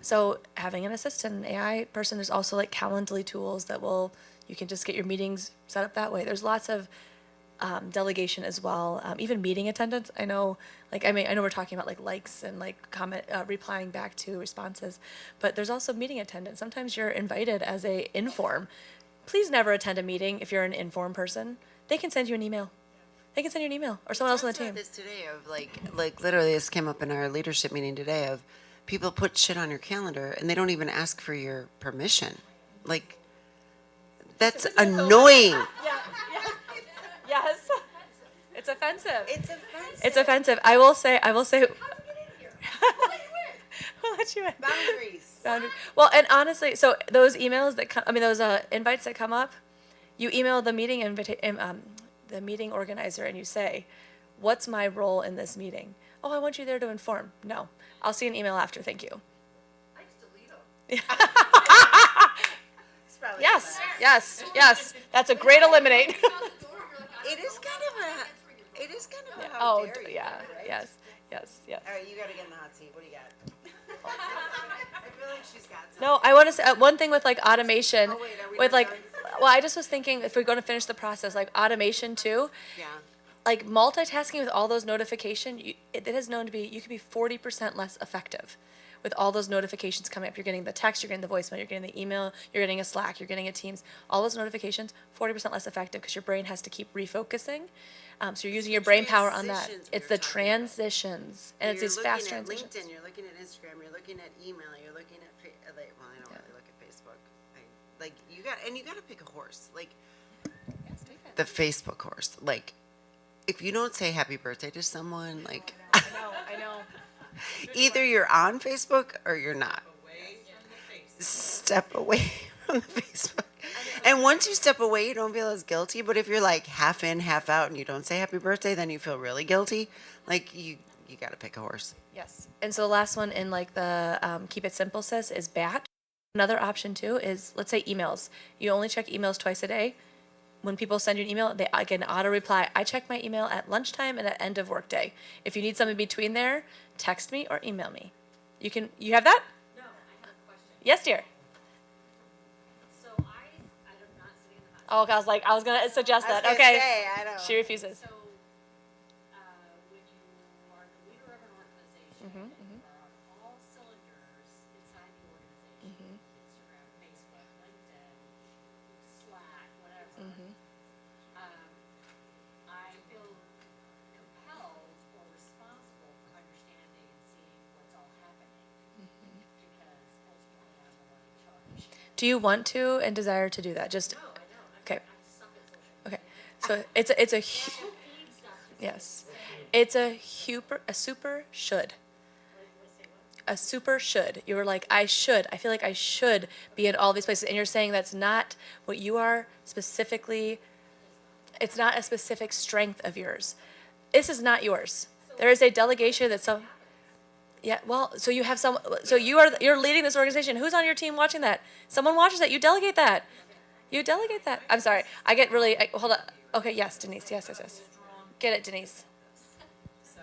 So having an assistant, an AI person, there's also like Calendly tools you can just get your meetings set up that way. There's lots of delegation as well. Even meeting attendance. I know we're talking about like likes and like comment, replying back to responses, but there's also meeting attendance. Sometimes you're invited as a inform. Please never attend a meeting if you're an inform person. They can send you an email. They can send you an email or someone else on the team. This today of like literally this came up in our leadership meeting today of people put shit on your calendar and they don't even ask for your permission. Like that's annoying. Yes. It's offensive. It's offensive. It's offensive. I will say. We'll let you in. Boundaries. Well, and honestly, so those emails that those invites that come up, you email the meeting the meeting organizer, and you say, "What's my role in this meeting?" "Oh, I want you there to inform." "No, I'll see an email after. Thank you." I just delete them. Yes. That's a great eliminate. It is kind of a Oh, dare you, yeah. right? Yes. All right, you got to get in the hot seat. What do you got? I feel like she's got something. No, I want to say one thing with like automation, Oh, wait, are we with not like, done? well, I just was thinking if we're going to finish the process, like automation too, Yeah. like multitasking with all those notifications, it is known to be, you could be 40% less effective with all those notifications coming up. You're getting the text, you're getting the voicemail, you're getting the email, you're getting a Slack, you're getting a Teams, all those notifications, 40% less effective because your brain has to keep refocusing. So you're using your brain power on that. transitions we It's were the talking about. transitions, and it's these fast You're looking at transitions. LinkedIn, you're looking at Instagram, you're looking at email, you're looking at well, I don't really look at Facebook. You got to pick a horse. Like the Facebook horse. Like if you don't say happy birthday to someone, like I know. either you're on Facebook or you're not. Step away from the Facebook. And once you step away, you don't feel as guilty. But if you're like half in, half out, and you don't say happy birthday, then you feel really guilty. Like you got to pick a horse. Yes. And so the last one in like the keep it simple says is bat. Another option too is, let's say, emails. You only check emails twice a day. When people send you an email, they get an auto reply. I check my email at lunchtime and at end of workday. If you need something between there, text me or email me. You have that? No, I have a question. Yes, dear. So I'm not sitting in the hot Oh, I was gonna suggest that. I was gonna Okay. say, I don't. She refuses. So, when you are the leader of an organization, and you are on all cylinders inside the organization, Instagram, Facebook, LinkedIn, Slack, whatever, I feel compelled or responsible for understanding and seeing what's all happening, because ultimately I'm the one in charge. Do you want to and desire to do that? Just No, I know. okay. I suck at social Okay. So it's a yes. It's a super should. A super should. You were like, I should. I feel like I should be in all these places. And you're saying that's not what you are specifically. It's not a specific strength of yours. This is not yours. There is a delegation that some. Yeah, well, so you have some. So you're leading this organization. Who's on your team watching that? Someone watches that. You delegate that. You delegate that. I'm sorry. I get really. Hold on. Okay. Yes, Denise. Yes. Get it, Denise. So,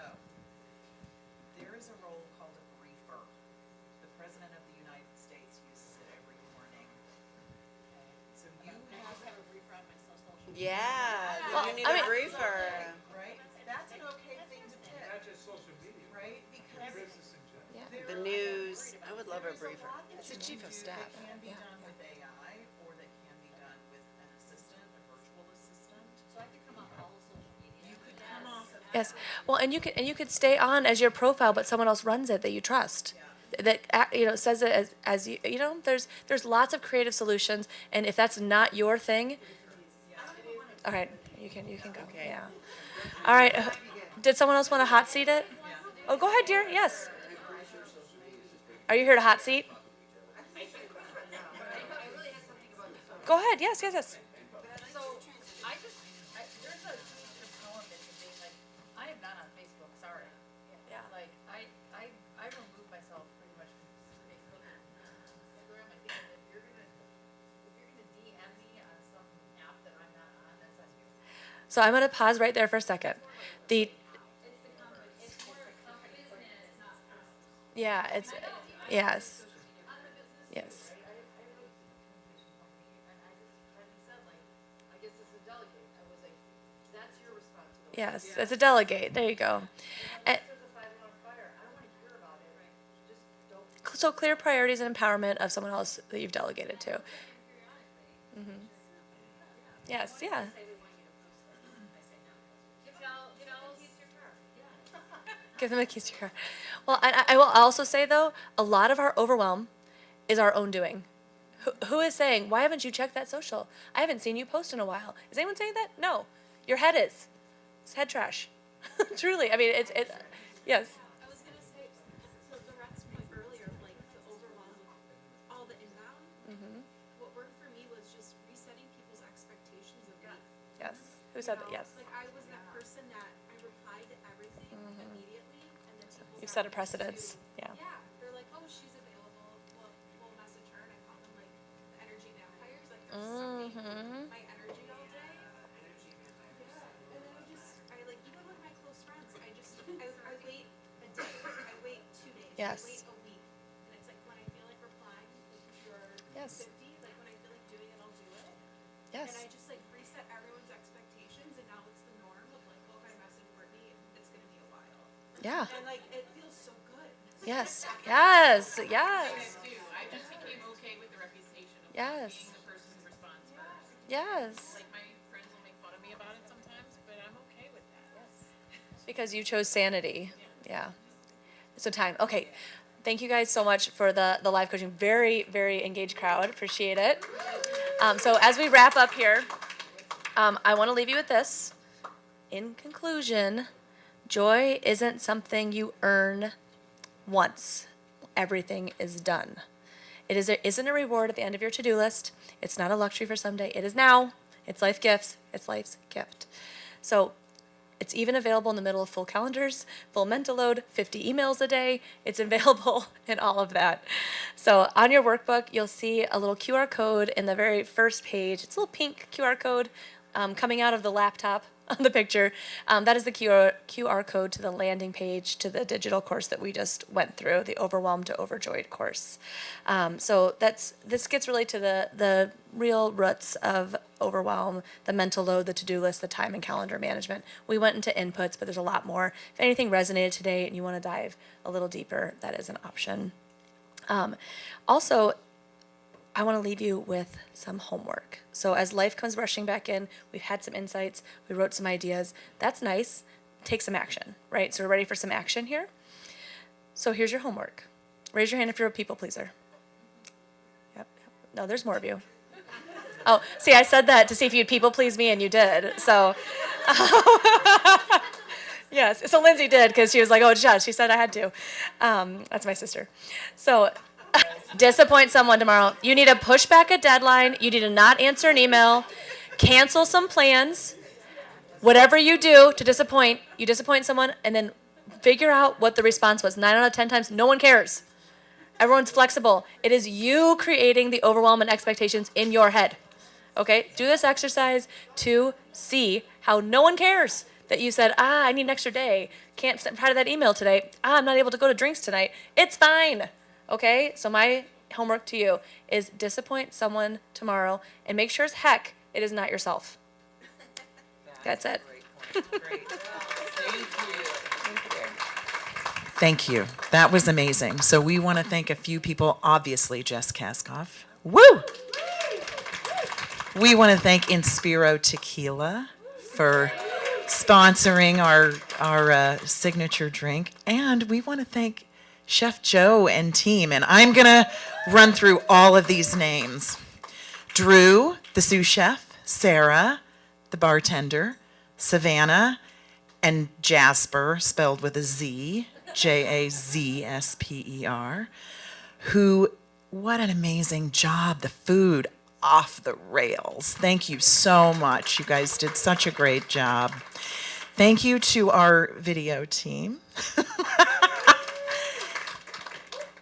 there is a role called a briefer. The President of the United States uses it every morning. So you have a briefer on my social media, Yeah, Well, you need I a mean- briefer. right? That's an okay thing to pick, Not just social media, right? Because business in general. there The are- news. I would love a there is briefer. lot that It's a you chief can of do staff. That can be done with AI, or that can be done with an assistant, a virtual assistant. So I could come off all of social media. You could come off of Yes. Well, and you could stay on as your profile, but someone else runs it that you trust. That says it as you know. There's lots of creative solutions, and if that's not your thing, all right, you can go. Okay. Yeah. All right. Did someone else want to hot seat it? Oh, go ahead, dear. Yes. Are you here to hot seat? Go ahead. Yes. So there's a component that you think like I am not on Facebook. Sorry. Yeah. Like I removed myself pretty much from Facebook and Instagram. I think that if you're gonna So I'm going to pause right there for a second. The Yeah, it's yes. Yes. Yes, it's a delegate. There you go. And, so clear priorities and empowerment of someone else that you've delegated to. Yes, yeah. Give them a keys to your car. Well, I will also say, though, a lot of our overwhelm is our own doing. Who is saying, why haven't you checked that social? I haven't seen you post in a while. Is anyone saying that? No. Your head is. It's head trash. Truly. I mean, yes. I was gonna say, so the Rats point earlier, like the overwhelm, all the inbound. What worked for me was just resetting people's expectations of me. Yes. Who said that? Yes. Like I was that person that I replied to everything immediately, and then people. You've set a precedence. Yeah. Yeah, they're like, oh, she's available. We'll message her, and I call them like the energy vampires. Like they're sucking my energy all day. Yeah, and then I like even with my close friends, I wait a day, I wait 2 days, Yes. I wait a week, and it's like when I feel like replying, like if you're Yes. 50, like when I feel like doing it, I'll do it. Yes. And I just like reset everyone's expectations, and now it's the norm of like, oh, if I message Brittany, it's gonna be a while. Yeah. And like it feels so good. Yes. Yes. I Yes. do. I just became okay with the reputation of Yes. being the person who responds first. Yes. Like my friends will make fun of me about it sometimes, but I'm okay with that. Yes. Because you chose sanity. Yeah. So time. Okay. Thank you guys so much for the live coaching. Very, very engaged crowd. Appreciate it. So as we wrap up here, I want to leave you with this. In conclusion, joy isn't something you earn once. Everything is done. It isn't a reward at the end of your to-do list. It's not a luxury for someday. It is now. It's life gifts. It's life's gift. So it's even available in the middle of full calendars, full mental load, 50 emails a day. It's available in all of that. So on your workbook, you'll see a little QR code in the very first page. It's a little pink QR code coming out of the laptop on the picture. That is the QR code to the landing page to the digital course that we just went through, the Overwhelmed to Overjoyed course. So this gets really to the real roots of overwhelm, the mental load, the to-do list, the time and calendar management. We went into inputs, but there's a lot more. If anything resonated today and you want to dive a little deeper, that is an option. Also, I want to leave you with some homework. So as life comes rushing back in, we've had some insights, we wrote some ideas. That's nice. Take some action, right? So we're ready for some action here. So here's your homework. Raise your hand if you're a people pleaser. Yep. No, there's more of you. Oh, see, I said that to see if you'd people please me, and you did. So, yes. So Lindsay did, because she was like, oh, she said I had to. That's my sister. So, disappoint someone tomorrow. You need to push back a deadline. You need to not answer an email. Cancel some plans. Whatever you do to disappoint, you disappoint someone, and then figure out what the response was. 9 out of 10 times, no one cares. Everyone's flexible. It is you creating the overwhelm and expectations in your head. Okay? Do this exercise to see how no one cares that you said, I need an extra day. Can't reply to that email today. I'm not able to go to drinks tonight. It's fine. Okay? So my homework to you is disappoint someone tomorrow and make sure as heck it is not yourself. That's it. Great. Thank you. That was amazing. So we want to thank a few people. Obviously, Jess Kaskoff. Woo! We want to thank Inspiro Tequila for sponsoring our signature drink. And we want to thank Chef Joe and team. And I'm going to run through all of these names. Drew, the sous chef. Sarah, the bartender. Savannah, and Jasper, spelled with a Z, Jazsper, who, what an amazing job. The food off the rails. Thank you so much. You guys did such a great job. Thank you to our video team.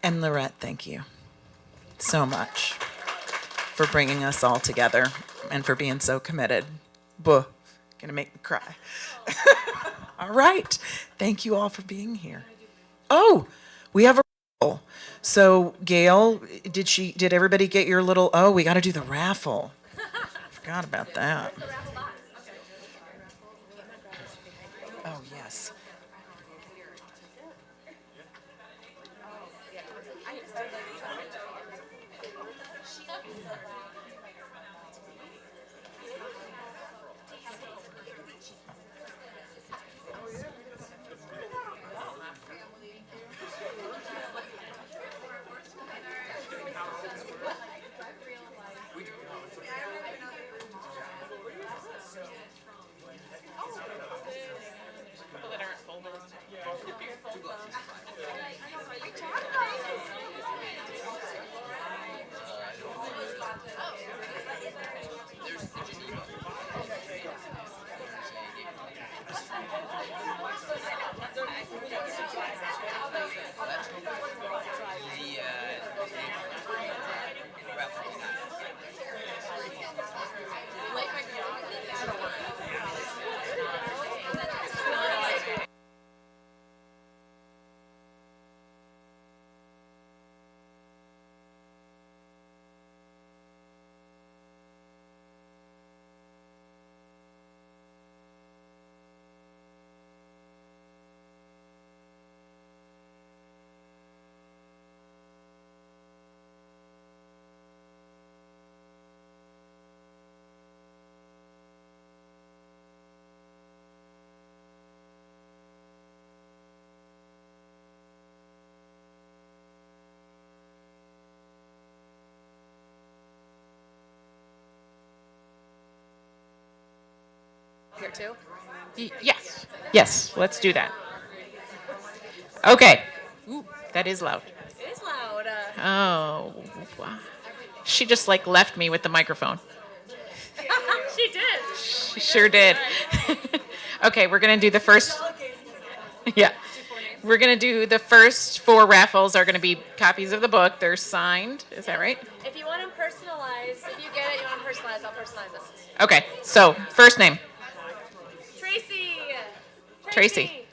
And Lorette, thank you so much for bringing us all together and for being so committed. Buh. Gonna make me cry. All right. Thank you all for being here. Oh, we have a raffle. So Gail, did everybody get your little, oh, we got to do the raffle. Forgot about that. Oh, yes. Here too? Yes. Yes, let's do that. Okay. Ooh, that is loud. It is loud. Oh, wow. She just like left me with the microphone. She did. She sure did. Okay, we're gonna do the first. Yeah. We're gonna do the first 4 raffles are gonna be copies of the book. They're signed. Is that right? If you want them personalized, if you get it, you want them personalized, I'll personalize them. Okay. So first name. Tracy. Tracy.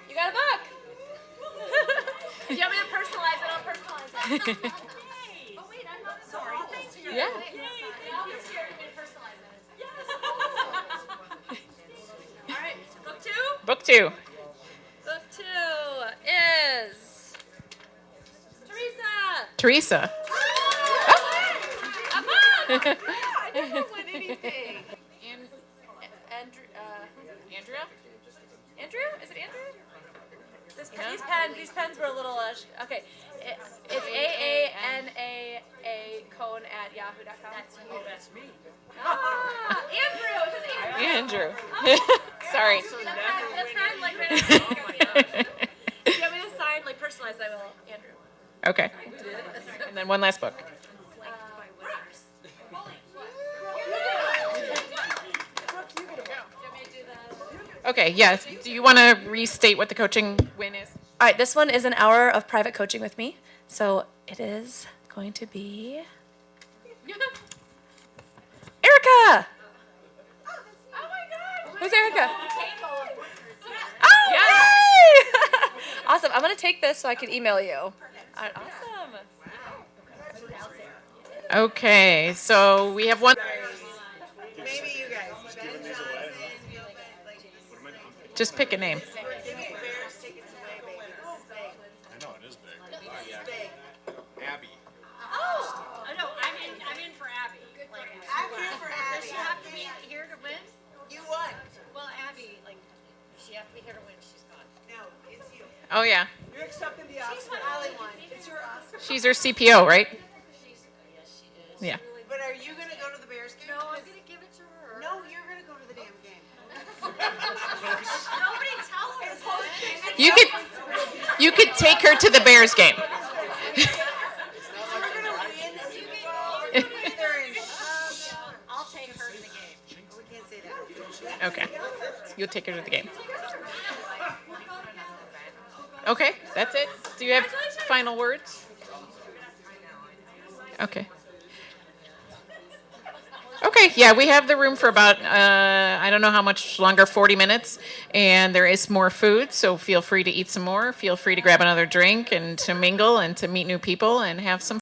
You got a book. If you want me to personalize it, I'll personalize it. Oh wait, I'm not sorry. Yeah. I'll be scared to personalize it. Yes. All right, book 2. Book 2. Book 2 is Teresa. Teresa. A book. I never win anything. Andrea? Andrew? Is it Andrew? These pens were a little, okay. It's AANAA cone at yahoo.com. That's me. Ah, Andrew. It was Andrew. Andrew. Sorry. The pen, like, right If you want me to sign, like, personalized, I will, Andrew. Okay. And then one last book. Okay, yeah. Do you want to restate what the coaching win is? All right, this one is an hour of private coaching with me. So it is going to be Erica. Oh my God. Who's Erica? Oh, yay! Awesome. I'm going to take this so I can email you. All right, awesome. Okay, so we have one. Maybe you guys. Ben Johnson. Just pick a name. Bears tickets away, baby. I know, it is big. Abby. Oh no, I'm in for Abby. I'm here for Does Abby. she have to be here to win? You won. Well, Abby, like, does she have to be here to win? She's gone. No, it's you. Oh, yeah. You're accepting the Oscar. Ollie won. It's your Oscar. She's her CPO, right? Yes, she is. Yeah. But are you going to go to the Bears game? No, I'm gonna give it to her. No, you're going to go to the damn game. Nobody tell her that. You could take her to the Bears game. I'll take her to the game. We can't say that. Okay. You'll take her to the game. Okay, that's it. Do you have final words? Okay. Okay. Okay, yeah, we have the room for about, I don't know how much longer, 40 minutes. And there is more food, so feel free to eat some more. Feel free to grab another drink and to mingle and to meet new people and have some